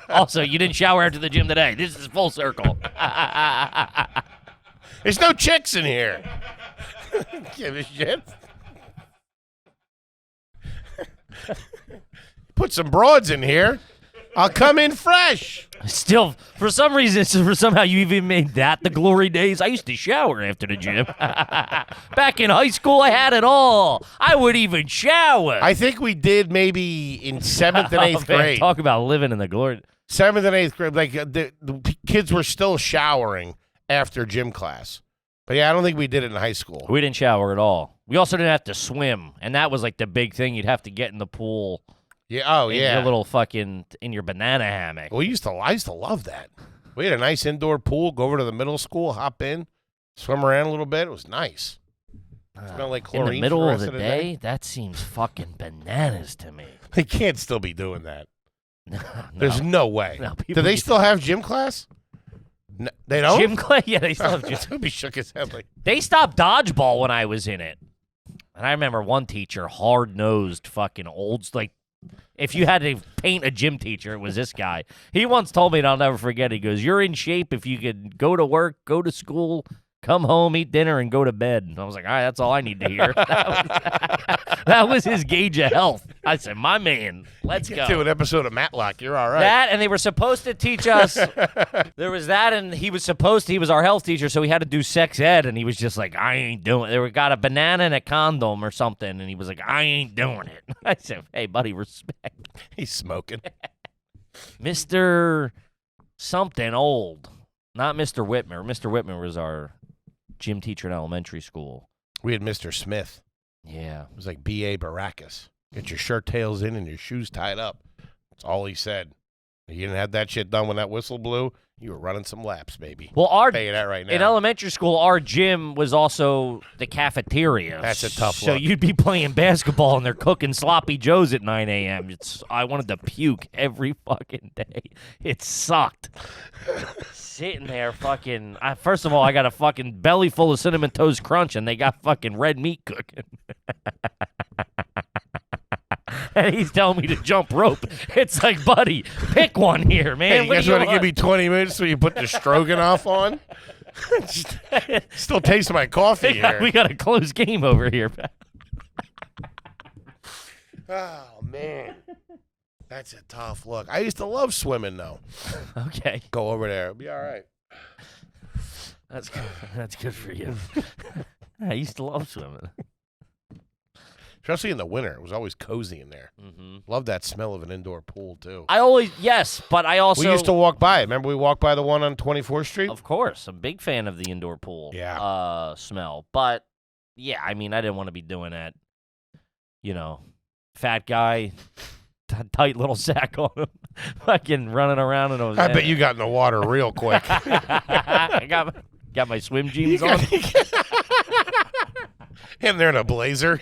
Also, you didn't shower after the gym today. This is full circle. There's no chicks in here. Give a shit. Put some broads in here. I'll come in fresh. Still, for somehow you even made that the glory days. I used to shower after the gym. Back in high school, I had it all. I would even shower. I think we did maybe in 7th and 8th Man, grade. talk about living in the glory. 7th and 8th grade. Like the kids were still showering after gym class. But yeah, I don't think we did it in high school. We didn't shower at all. We also didn't have to swim, and that was like the big thing. You'd have to get in the pool. Yeah. Oh, in yeah. your little fucking in your banana hammock. I used to love that. We had a nice indoor pool. Go over to the middle school, hop in, swim around a little bit. It was nice. Smelled like In chlorine the middle for of the the rest day? That seems fucking bananas to me. They can't still be doing that. No. There's no way. No, Do people they just- still have gym class? No, they don't? Gym class? Yeah, they still have gym. Toby shook his head like, They stopped dodgeball when I was in it. And I remember one teacher, hard-nosed, fucking old, like, if you had to paint a gym teacher, it was this guy. He once told me, and I'll never forget, he goes, you're in shape if you could go to work, go to school, come home, eat dinner, and go to bed. And I was like, all right, that's all I need to hear. That was his gauge of health. I said, my man, let's go. do an episode of Matlock. You're all right. That, and they were supposed to teach us. There was that, and he was our health teacher, so he had to do sex ed, and he was just like, I ain't doing it. They got a banana and a condom or something, and he was like, I ain't doing it. I said, hey, buddy, respect. He's smoking. Mr. something old. Not Mr. Whitmer. Mr. Whitmer was our gym teacher in elementary school. We had Mr. Smith. Yeah. It was like B.A. Baracus. Get your shirt tails in and your shoes tied up. That's all he said. You didn't have that shit done when that whistle blew, you were running some laps, baby. Well, I'll tell you that right now. in elementary school, our gym was also the cafeteria. That's a tough So look. you'd be playing basketball and they're cooking sloppy joes at 9 a.m. I wanted to puke every fucking day. It sucked. Sitting there fucking... first of all, I got a fucking belly full of Cinnamon Toast Crunch and they got fucking red meat cooking. And he's telling me to jump rope. It's like, buddy, pick one here, man. Hey, you What guys do you want to give me 20 minutes so you put the stroganoff on? Still taste my coffee here. We got a close game over here. Oh, man. That's a tough look. I used to love swimming, though. Okay. Go over there. It'll be all right. That's good. That's good for you. I used to love swimming. Especially in the winter. It was always cozy in there. Mm-hmm. Love that smell of an indoor pool, too. Yes, but I also... We used to walk by it. Remember we walked by the one on 24th Street? Of course. I'm a big fan of the indoor pool smell. But, yeah, I mean, I didn't want to be doing that. You know, fat guy, tight little sack on him, fucking running around. And I bet you got in the water real quick. I got my swim jeans on. And they're in a blazer.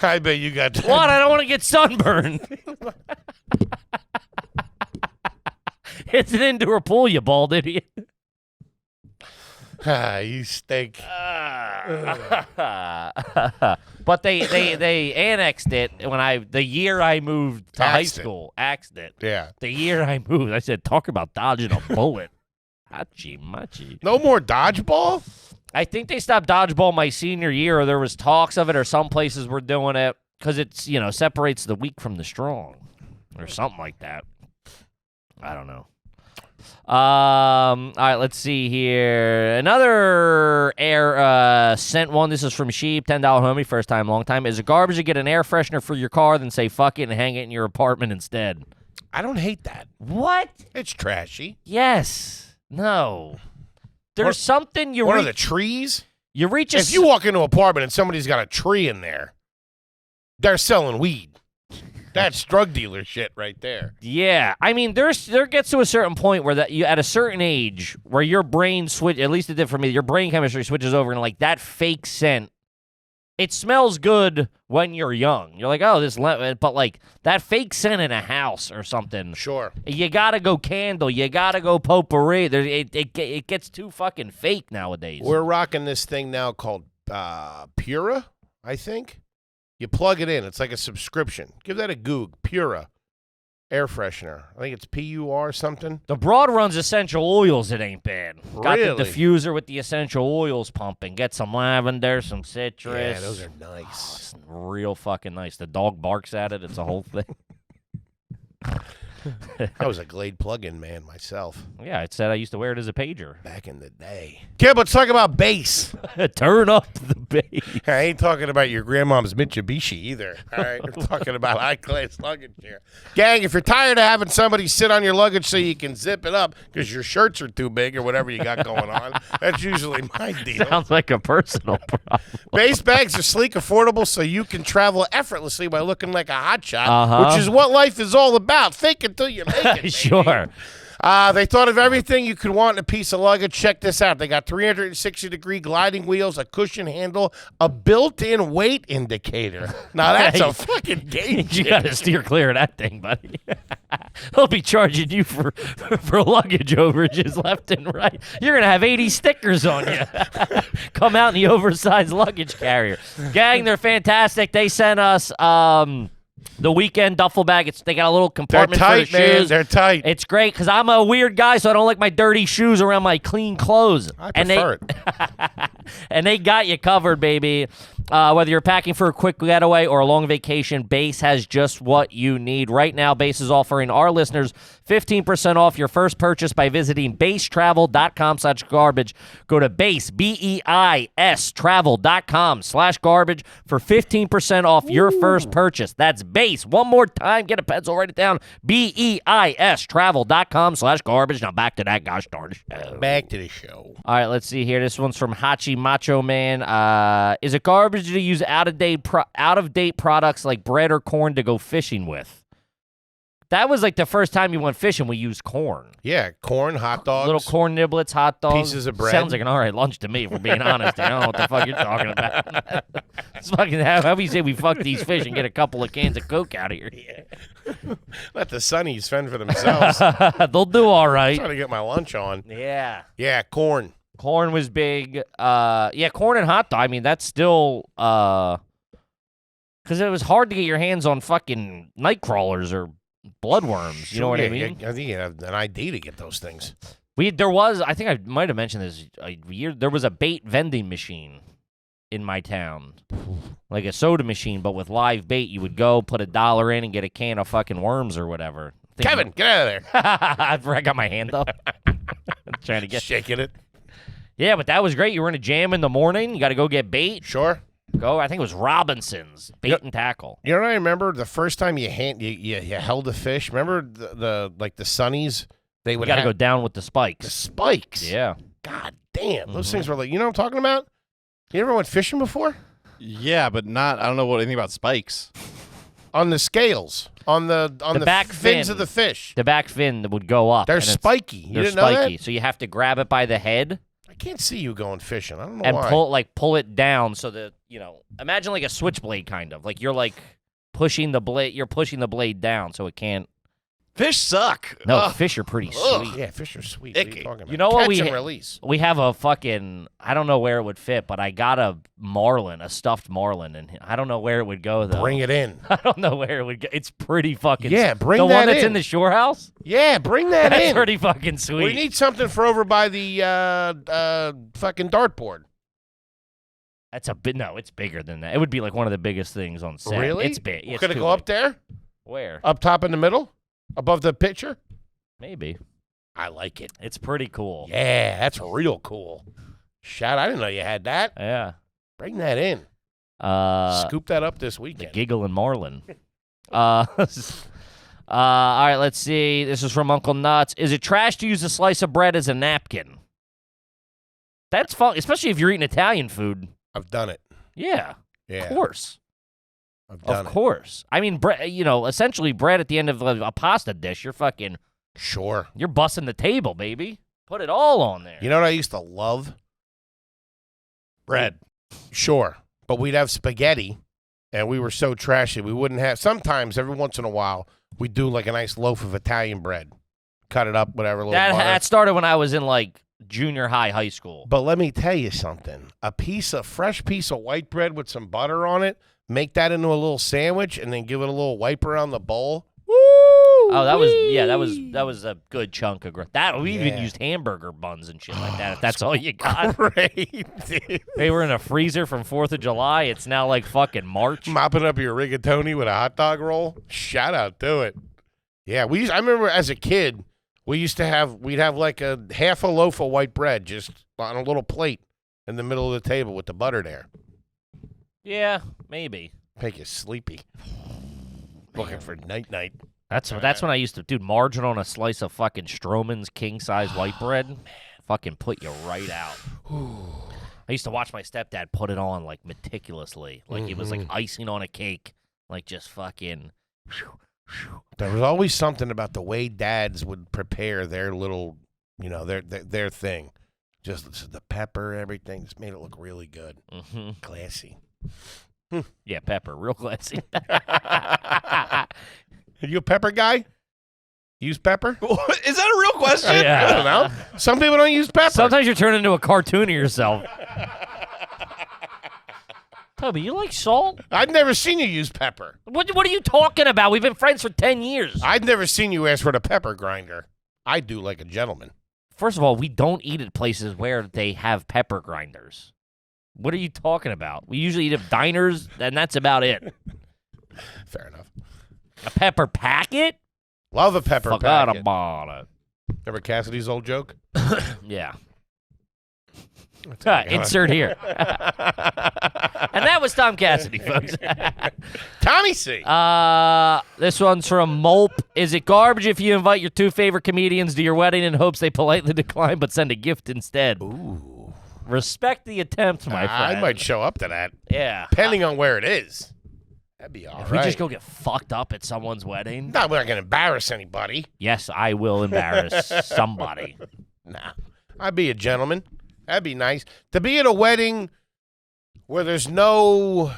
I bet you got... What? I don't want to get sunburned. It's an indoor pool, you bald idiot. You stink. But they annexed it the year I moved to high Axed it. school. Axed it. Yeah. The year I moved, I said, talk about dodging a bullet. Hachi machi. No more dodgeball? I think they stopped dodgeball my senior year, or there was talks of it, or some places were doing it because it's, separates the weak from the strong, or something like that. I don't know. All right, let's see here. Another air scent one. This is from Sheep, $10 homie, first time, long time. Is it garbage to get an air freshener for your car, then say fuck it and hang it in your apartment instead? I don't hate that. What? It's trashy. Yes. No. There's something you One reach. of the trees? You reach a If you walk into an apartment and somebody's got a tree in there, they're selling weed. That's drug dealer shit right there. Yeah, I mean, there gets to a certain point where you at a certain age where your brain at least it did for me, your brain chemistry switches over and like that fake scent. It smells good when you're young. You're like, oh, but like that fake scent in a house or something. Sure. You gotta go candle. You gotta go potpourri. It gets too fucking fake nowadays. We're rocking this thing now called Pura, I think. You plug it in. It's like a subscription. Give that a goog. Pura air freshener. I think it's PUR something. The Broad runs essential oils. It ain't bad. Got the Really? diffuser with the essential oils pumping. Get some lavender, some citrus. Yeah, those are nice. It's real fucking nice. The dog barks at it. It's a whole thing. I was a Glade plug-in man myself Yeah, it said I used to wear it as a pager. back in the day. Kid, let's talk about bass. Turn up the bass. I ain't talking about your grandmom's Mitsubishi either. All right, we're talking about high-class luggage here. Gang, if you're tired of having somebody sit on your luggage so you can zip it up because your shirts are too big or whatever you got going on, that's usually my deal. Sounds like a personal problem. Base bags are sleek, affordable, so you can travel effortlessly by looking like a hotshot, Uh-huh. which is what life is all about. Fake it till you make it. baby. Sure. They thought of everything you could want in a piece of luggage. Check this out. They got 360-degree gliding wheels, a cushion handle, a built-in weight indicator. Now, that's a fucking game You got to steer clear of that thing, buddy. They'll be charging you for luggage overages left and right. You're going to have 80 stickers on you. Come out in the oversized luggage carrier. Gang, they're fantastic. They sent us the weekend duffel bag. They got a little compartment They're tight, for the shoes. man. They're tight. It's great because I'm a weird guy, so I don't like my dirty shoes around my clean clothes. I prefer it. And they got you covered, baby. Whether you're packing for a quick getaway or a long vacation, Base has just what you need. Right now, Base is offering our listeners 15% off your first purchase by visiting basetravel.com/garbage. Go to Base, BEIS, travel.com/garbage for 15% off your first purchase. That's Base. One more time, get a pencil, write it down. BEIS, travel.com/garbage. Now back to that gosh darn show. Back to the show. All right, let's see here. This one's from Hachi Macho Man. Is it garbage to use out-of-date products like bread or corn to go fishing with? That was like the first time you went fishing, we used corn. Yeah, corn, hot dogs. Little corn niblets, hot dogs. Pieces of bread. Sounds like an all right lunch to me, if we're being honest. I don't know what the fuck you're talking about. It's fucking how we say we fuck these fish and get a couple of cans of Coke out of here. Let the sunnies fend for themselves. They'll do all right. Trying to get my lunch on. Yeah. Yeah, corn. Corn was big. Yeah, corn and hot dog. I mean, that's still because it was hard to get your hands on fucking night crawlers or bloodworms. You know what I mean? I think you have an ID to get those things. I think I might have mentioned this a year. There was a bait vending machine in my town, like a soda machine, but with live bait. You would go put $1 in and get a can of fucking worms or whatever. Kevin, get out of there. I got my hand up. Trying to get shaking it. Yeah, but that was great. You were in a jam in the morning. You got to go get bait. Sure. Go. I think it was Robinson's bait and tackle. You know what I remember? The first time you held a fish. Remember the sunnies? They would got to have go down with the spikes. the spikes. Yeah. God damn, those things were like. You know what I'm talking about? You ever went fishing before? Yeah, but not. I don't know anything about spikes. On the scales, on the back fins fin. of the fish. The back fin would go up. They're and it's- spiky. You They're didn't know spiky. that? So you have to grab it by the head I can't see you going fishing. I don't know and why. pull it down so that, imagine like a switchblade kind of. Like you're like pushing the blade down so it can't. Fish suck. No, Ugh. fish are pretty Ugh. sweet. Yeah, fish are sweet. What are Icky. you talking about? You know what Catch and release. We have a fucking, I don't know where it would fit, but I got a marlin, a stuffed marlin, and I don't know where it would go, though. Bring it in. I don't know where it would go. It's pretty fucking Yeah, bring the that one that's in. in the shore house? Yeah, bring that That's in. pretty fucking sweet. We need something for over by the fucking dartboard. That's a bit, no, it's bigger than that. It would be like one of the biggest things on set. Really? It's big. It's Could it too go up big. there? Where? Up top in the middle? Above the pitcher? Maybe. I like it. It's pretty cool. Yeah, that's real cool. Shout! I didn't know you had that. Yeah. Bring that in. Scoop that up this The weekend. Giggle and Marlin. All right, let's see. This is from Uncle Nuts. Is it trash to use a slice of bread as a napkin? That's fun, especially if you're eating Italian food. I've done it. Yeah, Yeah, of course. I've done Of course. I mean, essentially bread at the end of a pasta dish, you're Sure. busting the table, baby. Put it all on there. You know what I used to love? Bread. Sure. But we'd have spaghetti, and we were so trashy. We wouldn't have. Sometimes, every once in a while, we'd do like a nice loaf of Italian bread, cut it up, whatever. A little butter. That started when I was in like junior high school. But let me tell you something. A fresh piece of white bread with some butter on it, make that into a little sandwich, and then give it a little wipe around the bowl. Woo! Oh, that was a good chunk of that. We even used hamburger buns and shit like that. If that's all you got. Great, dude. They were in a freezer from 4th of July. It's now like fucking March. Mopping up your rigatoni with a hot dog roll. Shout out to it. Yeah, I remember as a kid, we'd have like a half a loaf of white bread just on a little plate in the middle of the table with the butter there. Yeah, maybe. Make you sleepy. Looking for night. That's when I used to, dude, margin on a slice of fucking Stroman's king-size white bread. Fucking put you right out. I used to watch my stepdad put it on like meticulously. Like it was like icing on a cake. Like just fucking There was always something about the way dads would prepare their little, their thing. Just the pepper, everything. Just made it look really good. Mm-hmm. Classy. Yeah, pepper. Real classy. Are you a pepper guy? Use pepper? Is that a real question? Yeah. I don't know. Some people don't use pepper. Sometimes you're turning into a cartoon of yourself. Toby, you like salt? I've never seen you use pepper. What are you talking about? We've been friends for 10 years. I've never seen you ask for the pepper grinder. I do like a gentleman. First of all, we don't eat at places where they have pepper grinders. What are you talking about? We usually eat at diners, and that's about it. Fair enough. A pepper packet? Love a pepper Forgot packet. about it. Remember Cassidy's old joke? Yeah. Insert here. And that was Tom Cassidy, folks. Tommy C. This one's from Mope. Is it garbage if you invite your two favorite comedians to your wedding in hopes they politely decline but send a gift instead? Ooh. Respect the attempt, my friend. I might show up to that, Yeah. depending on where it is. That'd be all If right. we just go get fucked up at someone's wedding? No, we're not going to embarrass anybody. Yes, I will embarrass somebody. Nah. I'd be a gentleman. That'd be nice. To be at a wedding where there's no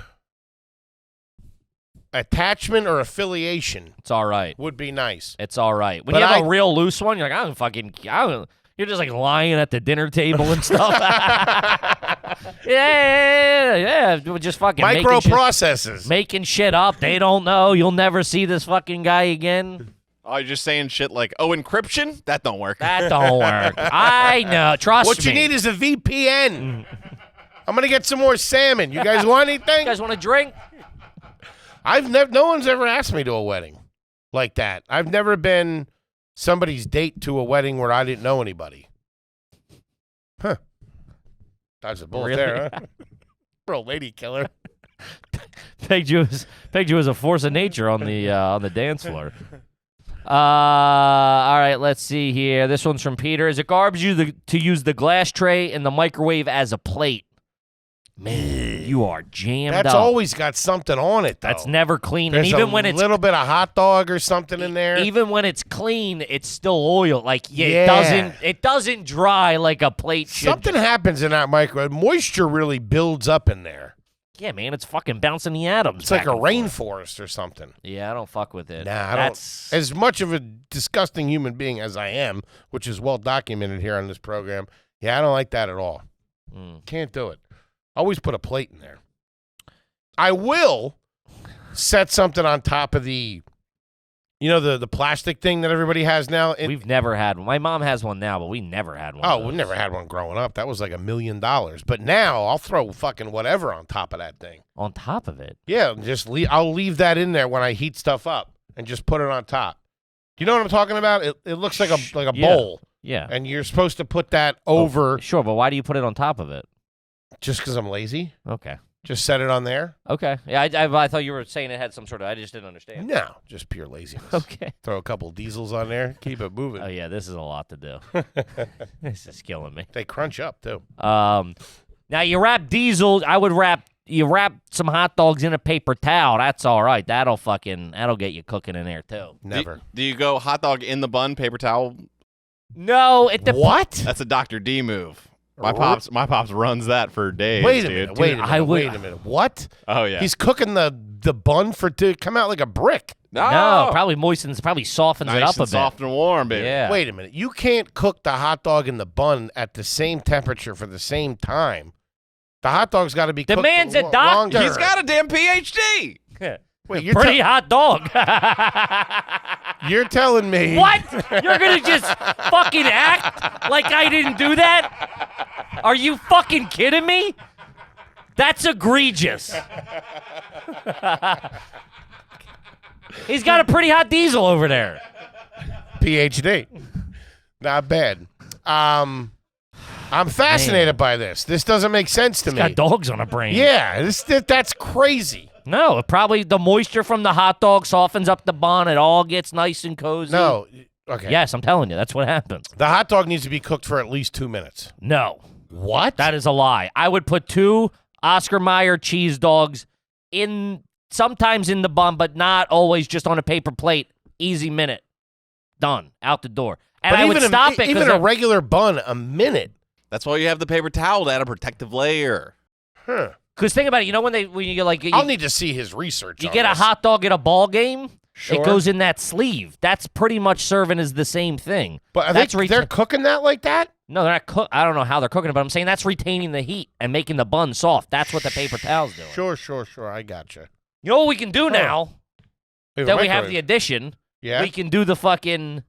attachment or affiliation It's all right. would be nice. It's all right. When But you have a real loose one, you're like, you're just like lying at the dinner table and stuff. yeah. Just fucking Microprocesses. making shit up. They don't know. You'll never see this fucking guy again. Oh, you're just saying shit like, encryption? That don't work. That don't work. I know. Trust What me. you need is a VPN. I'm going to get some more salmon. You guys want anything? You guys want a drink? No one's ever asked me to a wedding like that. I've never been somebody's date to a wedding where I didn't know anybody. Huh. Dodged a bullet Really? there, huh? Real lady killer. Pegged you as a force of nature on the dance floor. All right, let's see here. This one's from Peter. Is it garbage to use the glass tray in the microwave as a plate? Man, you are jammed That's up. always got something on it, though. That's never clean. There's And even a when it's little bit of hot dog or something in there. even when it's clean, it's still oil. Like Yeah. it doesn't dry like a plate should. Something happens in that microwave. Moisture really builds up in there. Yeah, man, it's fucking bouncing the atoms. It's like back a and forth. rainforest or something. Yeah, I don't fuck with it. Nah, I That's don't. As much of a disgusting human being as I am, which is well documented here on this program, yeah, I don't like that at all. Can't do it. Always put a plate in there. I will set something on top of the plastic thing that everybody has now. We've never had one. My mom has one now, but we never had one. Oh, of we those. never had one growing up. That was like $1 million. But now I'll throw fucking whatever on top of that thing. On top of it. Yeah, I'll leave that in there when I heat stuff up and just put it on top. Do you know what I'm talking about? It looks like a Yeah. bowl, Yeah. and you're supposed to put that over Sure, but why do you put it on top of it? just because I'm lazy. Okay. Just set it on there. Okay. Yeah, I thought you were saying it had some sort of. I just didn't understand. No, just pure laziness. Okay. Throw a couple diesels on there, keep it moving. Oh yeah, this is a lot to do. This is killing me. They crunch up too. Now you wrap diesel. You wrap some hot dogs in a paper towel. That's all right. That'll get you cooking in there too. Never. Do you go hot dog in the bun, paper towel? No, it depends. What? That's a Dr. D move. My pops runs that for days. Wait a dude. minute. Wait a minute. Wait a minute. What? Oh yeah. He's cooking the bun to come out like a brick. No, probably softens nice it up a and bit. soft and warm, baby. Yeah. Wait a minute. You can't cook the hot dog and the bun at the same temperature for the same time. The hot dog's got to be The cooked man's a lo- doctor. longer. He's got a damn PhD. Wait, you're, Pretty hot dog. you're telling me What? You're gonna just fucking act like I didn't do that? Are you fucking kidding me? That's egregious. He's got a pretty hot diesel over there. PhD. Not bad. I'm fascinated by this. This doesn't make sense to me. Got dogs on a brain. Yeah, that's crazy. No, it probably the moisture from the hot dog softens up the bun. It all gets nice and cozy. No. Okay. Yes, I'm telling you, that's what happens. The hot dog needs to be cooked for at least 2 minutes. No. What? That is a lie. I would put 2 Oscar Mayer cheese dogs in sometimes in the bun, but not always just on a paper plate. Easy minute. Done. Out the door. And I would stop it. Even a regular bun, a minute. That's why you have the paper towel to add a protective layer. Huh. Because think about it. You know when you get like... I'll need to see his research You on get this. a hot dog at a ball game, Sure. it goes in that sleeve. That's pretty much serving as the same thing. But they're cooking that like that? No, they're not I don't know how they're cooking it, but I'm saying that's retaining the heat and making the bun soft. That's what the paper towel's doing. Sure. I gotcha. You know what we can do now that we have the addition? Yeah. We can do the fucking...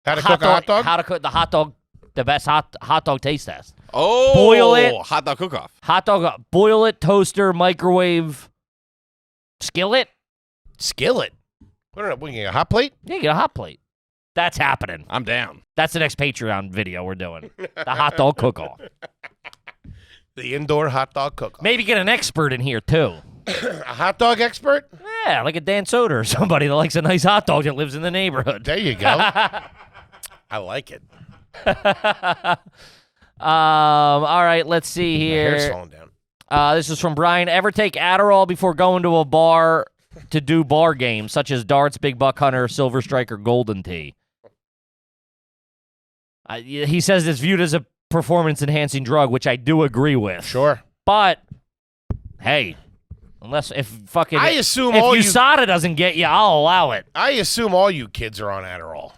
How to cook a hot dog? How to cook the hot dog, the best hot dog taste test. Oh, boil it. Hot dog cook-off. Hot dog, boil it, toaster, microwave, skillet. Skillet. What are we getting, a hot plate? Yeah, get a hot plate. That's happening. I'm down. That's the next Patreon video we're doing. The hot dog cook-off. The indoor hot dog cook-off. Maybe get an expert in here, too. A hot dog expert? Yeah, like a Dan Soder or somebody that likes a nice hot dog that lives in the neighborhood. There you go. I like it. All right, let's see My here. hair's falling down. This is from Brian. Ever take Adderall before going to a bar to do bar games, such as darts, big buck hunter, silver strike, or golden tee? He says it's viewed as a performance-enhancing drug, which I do agree with. Sure. But, hey, if assume if all USADA doesn't get you, I'll allow it. I assume all you kids are on Adderall.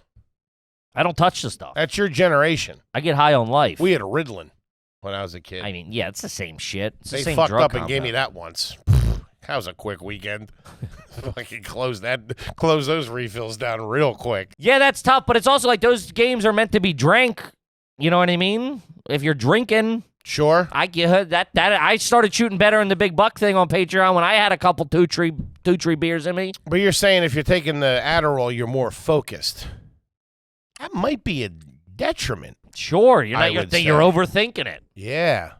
I don't touch the stuff. That's your generation. I get high on life. We had Ritalin when I was a kid. I mean, yeah, it's the same shit. It's They the same fucked drug up and gave compound. me that once. That was a quick weekend. I could close those refills down real quick. Yeah, that's tough, but it's also like those games are meant to be drank. You know what I mean? If you're drinking, Sure. I get that. I started shooting better in the big buck thing on Patreon when I had a couple two tree beers in me. But you're saying if you're taking the Adderall, you're more focused. That might be a detriment. Sure, you're I not. would say. You're overthinking it. Yeah.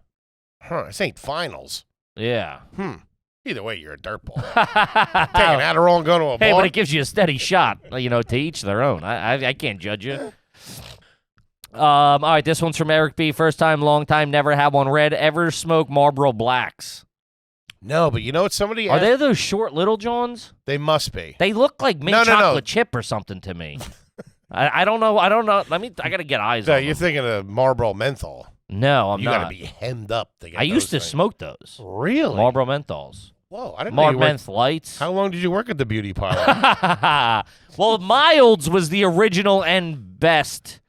This ain't finals. Yeah. Either way, you're a dirtball. Taking Adderall and going to a Hey, bar. but it gives you a steady shot. You know, to each their own. I can't judge you. All right, this one's from Eric B. First time, long time, never had one read. Ever smoke Marlboro Blacks? No, but you know what? Somebody Are asked- they those short little Johns? They must be. They look like mint No. chocolate chip or something to me. I don't know. I got to get eyes No, on you're them. thinking of Marlboro menthol. No, I'm You not. got to be hemmed up to get I used to those things. smoke those. Really? Marlboro menthols. Whoa, I didn't know you Menth worked. lights. How long did you work at the beauty parlor? Well, Milds was the original and best.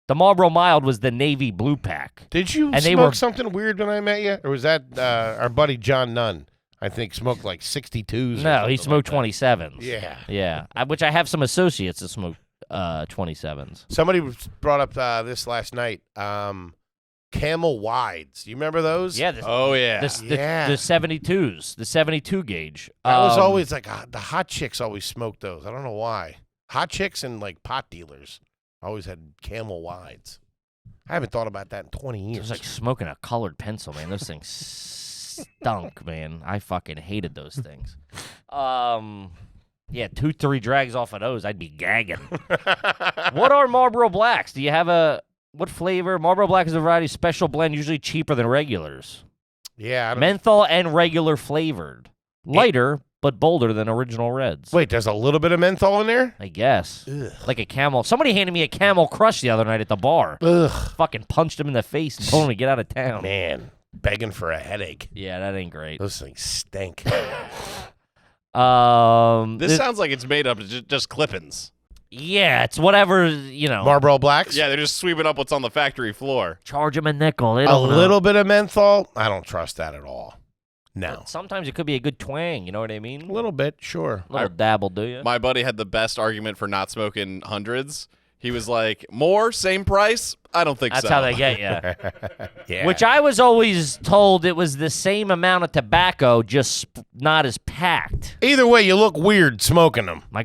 The Marlboro Mild was the navy blue pack. Did you And they smoke were- something weird when I met you? Or was that our buddy John Nunn? I think smoked like 62s. or No, he something smoked like 27s. Yeah. Yeah. Which I have some associates that smoke 27s. that. Somebody brought up this last night. Camel Wides. Do you remember those? Yeah. Oh, yeah. Yeah. The 72s, the 72 gauge. That was always like the hot chicks always smoked those. I don't know why. Hot chicks and like pot dealers always had Camel Wides. I haven't thought about that in 20 It years. was like smoking a colored pencil, man. Those things stunk, man. I fucking hated those things. Yeah, 2-3 drags off of those, I'd be gagging. What are Marlboro Blacks? Do you have what flavor? Marlboro Black is a variety of special blend, usually cheaper than regulars. Yeah. I don't, Menthol and regular flavored. Lighter, but bolder than original reds. wait, there's a little bit of menthol in there? I guess. Ugh. Like a camel. Somebody handed me a Camel Crush the other night at the bar. Ugh. Fucking punched him in the face and told him to get out of town. Man, begging for a headache. Yeah, that ain't great. Those things stink. This sounds like it's made up of just clippings. Yeah, it's whatever, you know. Marlboro Blacks? Yeah, they're just sweeping up what's on the factory floor. Charge them a nickel. They A don't know. little bit of menthol? I don't trust that at all. No. Sometimes it could be a good twang, you know what I mean? A little bit, sure. A little dabble, do you? My buddy had the best argument for not smoking hundreds. He was like, more, same price? I don't think That's so. how they get you. Yeah. Which I was always told it was the same amount of tobacco, just not as packed. Either way, you look weird smoking them. My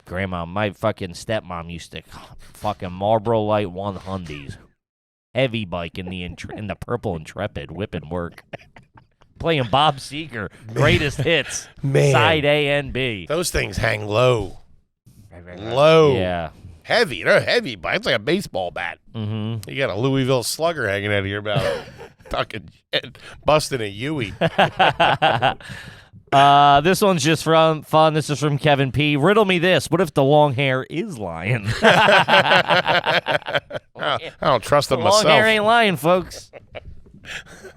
grandma, my fucking stepmom used to fucking Marlboro Light 100s. Heavy bike in the purple Intrepid, whipping work. Playing Bob Seger, greatest hits, Man. side A and B. Those things hang low. Low. Yeah. Heavy. They're heavy, but it's like a baseball bat. Mm-hmm. You got a Louisville slugger hanging out of your mouth. Talking shit. Busting a Yui. This one's just from fun. This is from Kevin P. Riddle me this. What if the long hair is lying? I don't trust them Long myself. hair ain't lying, folks.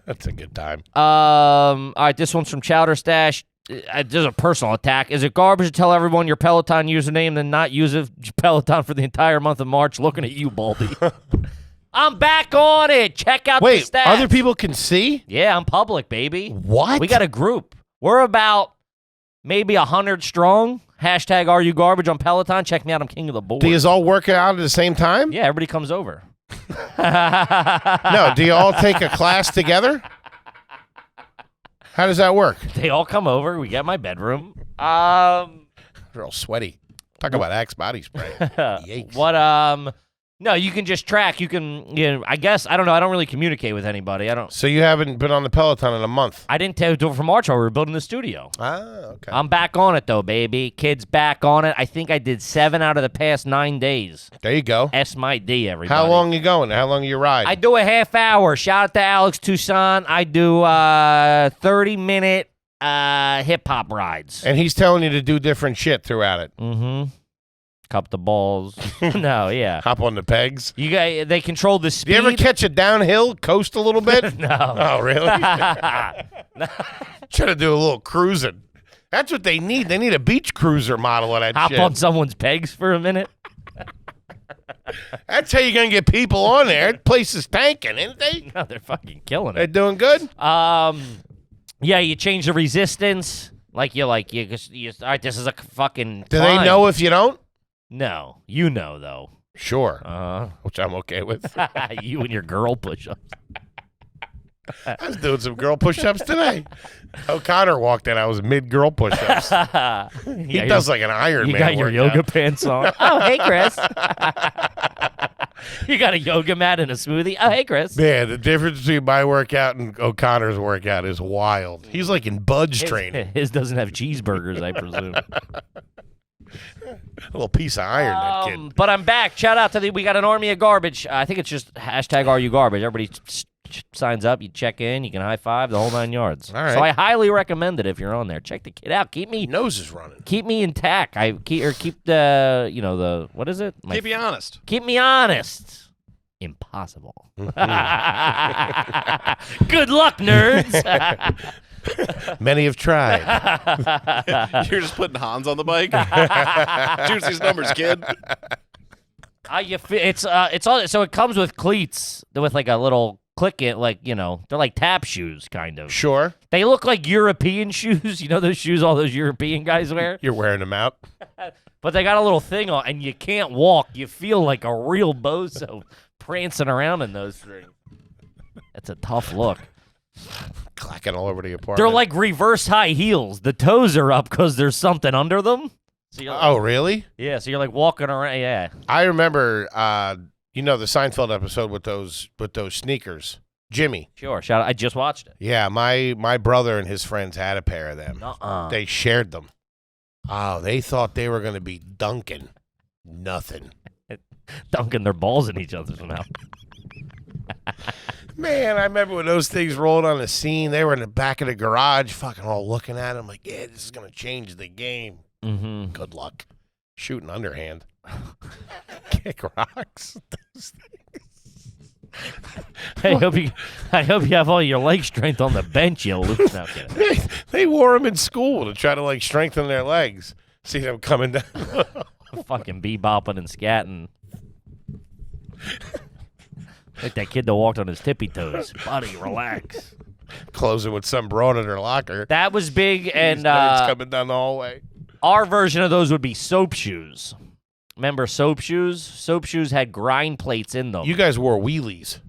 That's a good time. All right, this one's from Chowder Stash. There's a personal attack. Is it garbage to tell everyone your Peloton username and then not use it Peloton for the entire month of March? Looking at you, Baldy. I'm back on it. Check out the Wait, stats. other people can see? Yeah, I'm public, baby. What? We got a group. We're about maybe 100 strong. Hashtag Are You Garbage on Peloton. Check me out. I'm king of the board. Do you all work out at the same time? Yeah, everybody comes over. No, do you all take a class together? How does that work? They all come over. We get my bedroom. They're all sweaty. Talk about Axe body spray. Yikes. What? No, you can just track. You can, I guess, I don't know. I don't really communicate with anybody. So you haven't been on the Peloton in a month? I didn't do it for March while we were building the studio. Ah, okay. I'm back on it, though, baby. Kids back on it. I think I did 7 out of the past 9 days. There you go. S my D, everybody. How long you going? How long you ride? I do a half hour. Shout out to Alex Toussaint. I do 30-minute hip-hop rides. And he's telling you to do different shit throughout it. Mm-hmm. Cup the balls. No, yeah. Hop on the pegs. They control the Do speed. you ever catch a downhill, coast a little bit? No. Oh, really? Try to do a little cruising. That's what they need. They need a beach cruiser model of that Hop shit. on someone's pegs for a minute. That's how you're going to get people on there. The place is tanking, ain't they? No, they're fucking killing They're it. doing good? Yeah, you change the resistance. All right, this is a fucking Do climb. they know if you don't? No. You know, though. Sure. Which I'm okay with. You and your girl push-ups. I was doing some girl push-ups today. O'Connor walked in. I was mid-girl push-ups. He does like an Iron You Man got your workout. yoga pants on. Oh, hey, Chris. You got a yoga mat and a smoothie. Oh, hey, Chris. Man, the difference between my workout and O'Connor's workout is wild. He's like in Bud's training. His doesn't have cheeseburgers, I presume. A little piece of iron, that kid. But I'm back. Shout out to we got an army of garbage. I think it's just hashtag Are You Garbage. Everybody signs up. You check in. You can high five the whole 9 yards. All right. So I highly recommend it if you're on there. Check the kid out. Keep me Nose is running. keep me intact. Keep the the what is it? Keep you honest. Keep me honest. Impossible. Good luck, nerds. Many have tried. You're just putting Hans on the bike. Choose these numbers, kid. It's all so it comes with cleats with like a little click it they're like tap shoes kind of. Sure. They look like European shoes. You know those shoes all those European guys wear? You're wearing them out. But they got a little thing on and you can't walk. You feel like a real bozo prancing around in those things. That's a tough look. Clacking all over the apartment. They're like reverse high heels. The toes are up because there's something under them. So you're Oh, really? yeah, so you're like walking around. Yeah. I remember, the Seinfeld episode with those sneakers. Jimmy. Sure. Shout out. I just watched it. Yeah, my brother and his friends had a pair of them. They shared them. Oh, they thought they were going to be dunking. Nothing. Dunking their balls in each other's mouth. Man, I remember when those things rolled on the scene. They were in the back of the garage, fucking all looking at them like, yeah, this is going to change the game. Mm-hmm. Good luck. Shooting underhand. Kick rocks. Those things. I hope you have all your leg strength on the bench, you loose. No, kidding. They wore them in school to try to strengthen their legs. See them coming down. Fucking bebopping and scatting. Like that kid that walked on his tippy toes. Buddy, relax. Closing with some broad in her locker. That was big, and These nerds coming down the hallway. our version of those would be soap shoes. Remember soap shoes? Soap shoes had grind plates in them. You guys wore wheelies.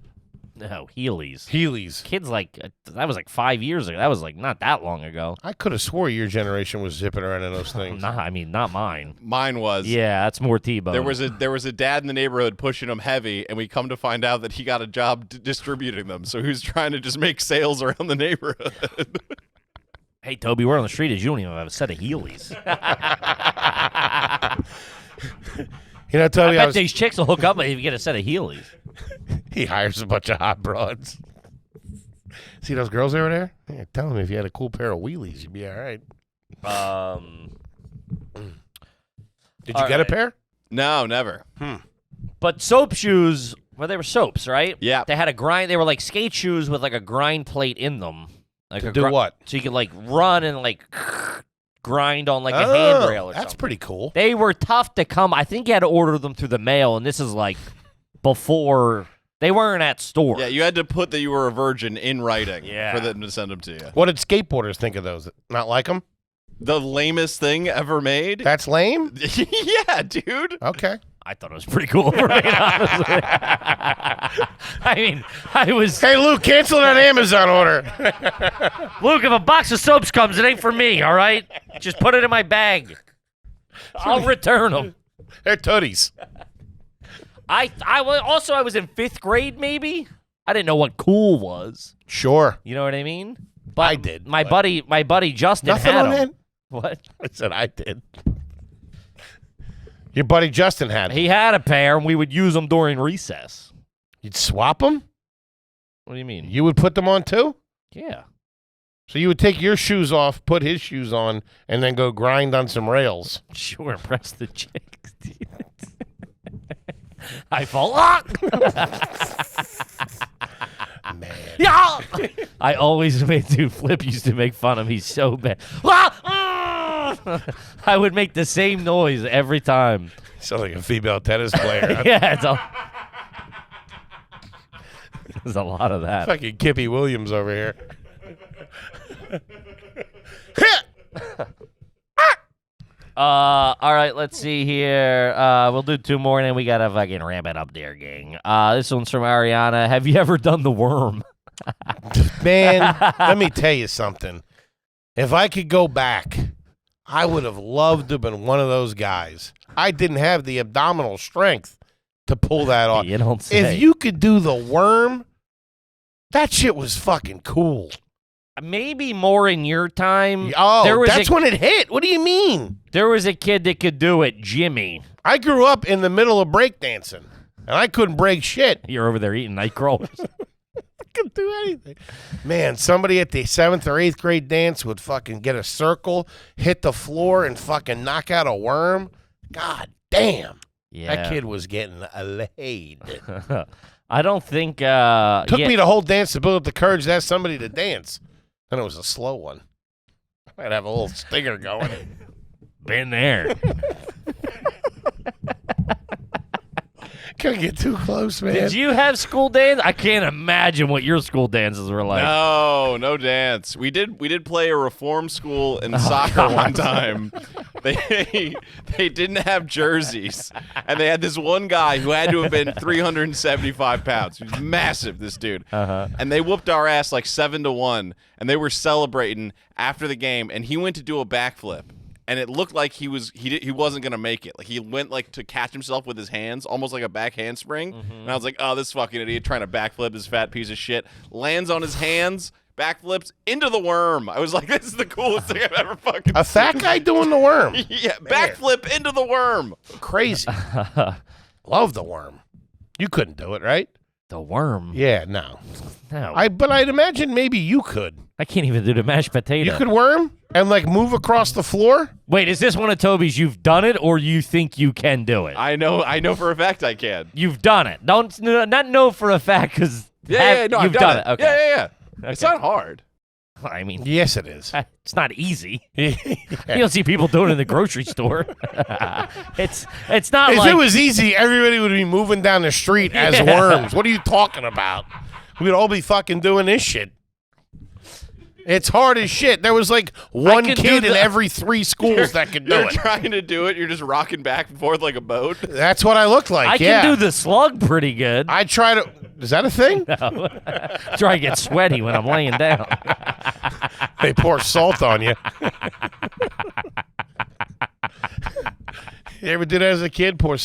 No, Heelys. Heelys. Kids that was like 5 years ago. That was not that long ago. I could have swore your generation was zipping around in those things. Not mine. Mine was. Yeah, that's more T-bone. There was a dad in the neighborhood pushing them heavy, and we come to find out that he got a job distributing them. So he was trying to just make sales around the neighborhood. Hey, Toby, we're on the street as you don't even have a set of Heelys. Tony, I bet these chicks will hook up if you get a set of Heelys. he hires a bunch of hot broads. See those girls over there? Yeah, tell them if you had a cool pair of wheelies, you'd be all right. Did you get a pair? No, never. But soap shoes, well, they were soaps, right? Yeah. They had a grind. They were like skate shoes with like a grind plate in them. Like To do what? So you could like run and like grind on like a handrail or that's something. pretty cool. They were tough to come. I think you had to order them through the mail, and this is like before they weren't at stores. Yeah, you had to put that you were a virgin in writing Yeah. for them to send them to you. What did skateboarders think of those? Not like them? The lamest thing ever made? That's lame? Yeah, dude. Okay. I thought it was pretty cool, for me, honestly. I mean, I was... Hey, Luke, cancel that Amazon order. Luke, if a box of soaps comes, it ain't for me, all right? Just put it in my bag. I'll return them. They're tooties. I was in 5th grade, maybe? I didn't know what cool was. Sure. You know what I mean? But I did. My buddy Justin Nothing had on them. that? What? I said I did. Your buddy Justin had them. He had a pair, and we would use them during recess. You'd swap them? What do you mean? You would put them on too? Yeah. So you would take your shoes off, put his shoes on, and then go grind on some rails. Sure, impress the chicks. I fall. Ah! Man. Yeah! I always made dude Flip used to make fun of me so bad. Ah! Ah! I would make the same noise every time. Sound like a female tennis player. Yeah, there's a lot of that. Fucking Kippy Williams over here. All right, let's see here. We'll do 2 more, and then we gotta fucking ramp it up there, gang. This one's from Ariana. Have you ever done the worm? Man, let me tell you something. If I could go back, I would have loved to have been one of those guys. I didn't have the abdominal strength to pull that off. You don't say. If you could do the worm, that shit was fucking cool. Maybe more in your time. Oh, that's when it hit. What do you mean? There was a kid that could do it, Jimmy. I grew up in the middle of breakdancing, and I couldn't break shit. You're over there eating night crawlers. I couldn't do anything. Man, somebody at the 7th or 8th grade dance would fucking get a circle, hit the floor, and fucking knock out a worm. God damn. Yeah. That kid was getting laid. I don't think... Took me the whole dance to build up the courage to ask somebody to dance. And it was a slow one. I'd have a little stinger going. Been there. Couldn't get too close, man. Did you have school dance? I can't imagine what your school dances were like. No dance. We did play a reform school in soccer one time. They didn't have jerseys, and they had this one guy who had to have been 375 pounds. He was massive, this dude. And they whooped our ass like 7-1, and they were celebrating after the game, and he went to do a backflip. And it looked like he wasn't gonna make it. Like he went like to catch himself with his hands, almost like a back handspring. And I was like, oh, this fucking idiot trying to backflip, this fat piece of shit. Lands on his hands, backflips into the worm. I was like, this is the coolest thing I've ever fucking A fat guy doing the worm. Yeah, backflip into the worm. Crazy. Love the worm. You couldn't do it, right? The worm? Yeah, no. No. But I'd imagine maybe you could. I can't even do the mashed potato. You could worm and like move across the floor? Wait, is this one of Toby's you've done it or you think you can do it? I know for a fact I can. You've done it. Not know for a fact because No, you've I've done it. Okay. Yeah. Okay. It's not hard. I mean, Yes, it is. it's not easy. You don't see people doing it in the grocery store. It's not If like it was easy, everybody would be moving down the street as worms. What are you talking about? We'd all be fucking doing this shit. It's hard as shit. There was like one could kid do in the- every 3 schools that could do You're it. trying to do it. You're just rocking back and forth like a boat. That's what I look like. I yeah. can do the slug pretty good. I try to. Is that a thing? Try to get sweaty when I'm laying down. They pour salt on you. You ever did that as a kid? Throw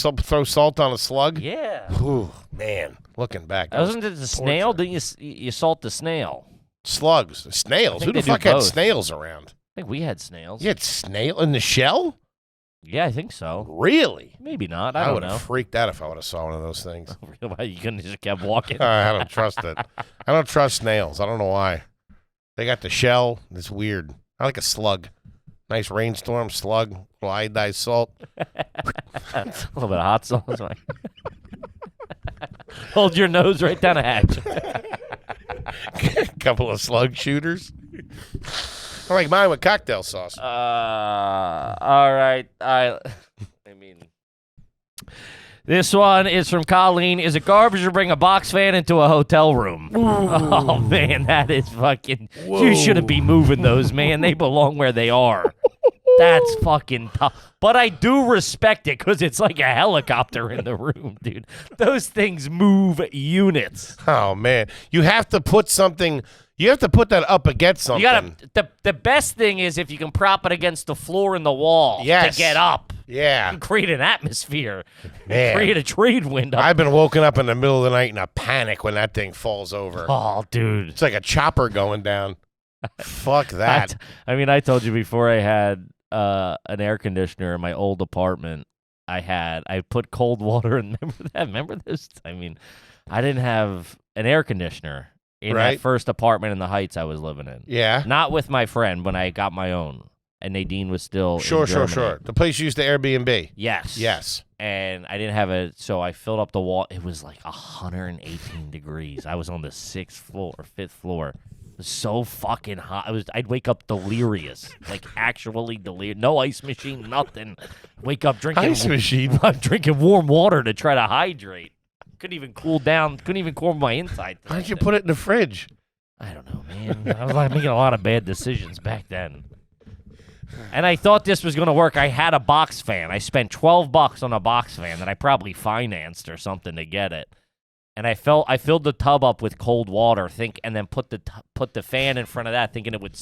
salt on a slug? Yeah. Ooh, man. Looking back. that was Wasn't it the snail? torture. Didn't you salt the snail? Slugs. Snails. I Who think the they do fuck had both. snails around? I think we had snails. You had snail in the shell? Yeah, I think so. Really? Maybe not. I I would don't know. have freaked out if I would have saw one of those things. Why you couldn't just kept walking? I don't trust it. I don't trust snails. I don't know why. They got the shell. It's weird. I like a slug. Nice rainstorm slug. Little iodized salt. A little bit of hot sauce. Hold your nose right down a hatch. Couple of slug shooters. I like mine with cocktail sauce. All right. This one is from Colleen. Is it garbage to bring a box fan into a hotel room? Oh, man, that is fucking... Whoa. You shouldn't be moving those, man. They belong where they are. That's fucking tough. But I do respect it because it's like a helicopter in the room, dude. Those things move units. Oh, man. You have to put something... You have to put that up against something. You gotta. The best thing is if you can prop it against the floor and the wall Yes. to get up. Yeah. And create an atmosphere. Man. Create a trade window. I've been woken up in the middle of the night in a panic when that thing falls over. Oh, dude. It's like a chopper going down. Fuck that. I told you before I had an air conditioner in my old apartment. I put cold water in. Remember that? Remember this? I didn't have an air conditioner in Right. that first apartment in the Heights I was living in. Yeah. Not with my friend when I got my own. And Nadine was still Sure. in Germany. The place you used to Airbnb. Yes. Yes. And I didn't have it, so I filled up the wall. It was like 118 degrees. I was on the 6th floor or 5th floor. It was so fucking hot. I'd wake up delirious, like actually delirious. No ice machine, nothing. Wake up drinking Ice machine. I'm drinking warm water to try to hydrate. Couldn't even cool down. Couldn't even cool my inside. Why don't you put it in the fridge? I don't know, man. I was like making a lot of bad decisions back then. And I thought this was going to work. I had a box fan. I spent $12 on a box fan that I probably financed or something to get it. And I filled the tub up with cold water, and then put the fan in front of that, thinking it would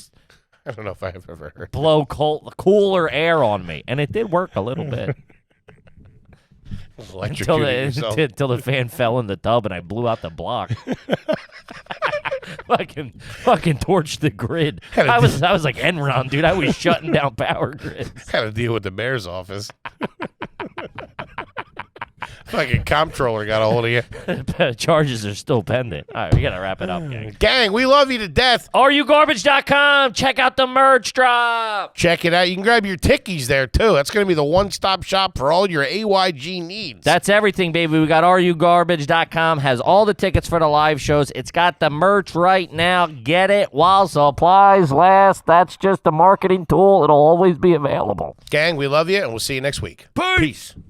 I don't know if I've ever heard. blow cooler air on me, and it did work a little bit. Until the fan fell in the tub and I blew out the block. fucking torched the grid. I was like Enron, dude. I was shutting down power grids. Had to deal with the mayor's office. Fucking comptroller got a hold of you. Charges are still pending. All right, we got to wrap it up, gang. Gang, we love you to death. RUGarbage.com. Check out the merch drop. Check it out. You can grab your tickies there, too. That's going to be the one-stop shop for all your AYG needs. That's everything, baby. We got RUGarbage.com. Has all the tickets for the live shows. It's got the merch right now. Get it while supplies last. That's just a marketing tool. It'll always be available. Gang, we love you, and we'll see you next week. Peace.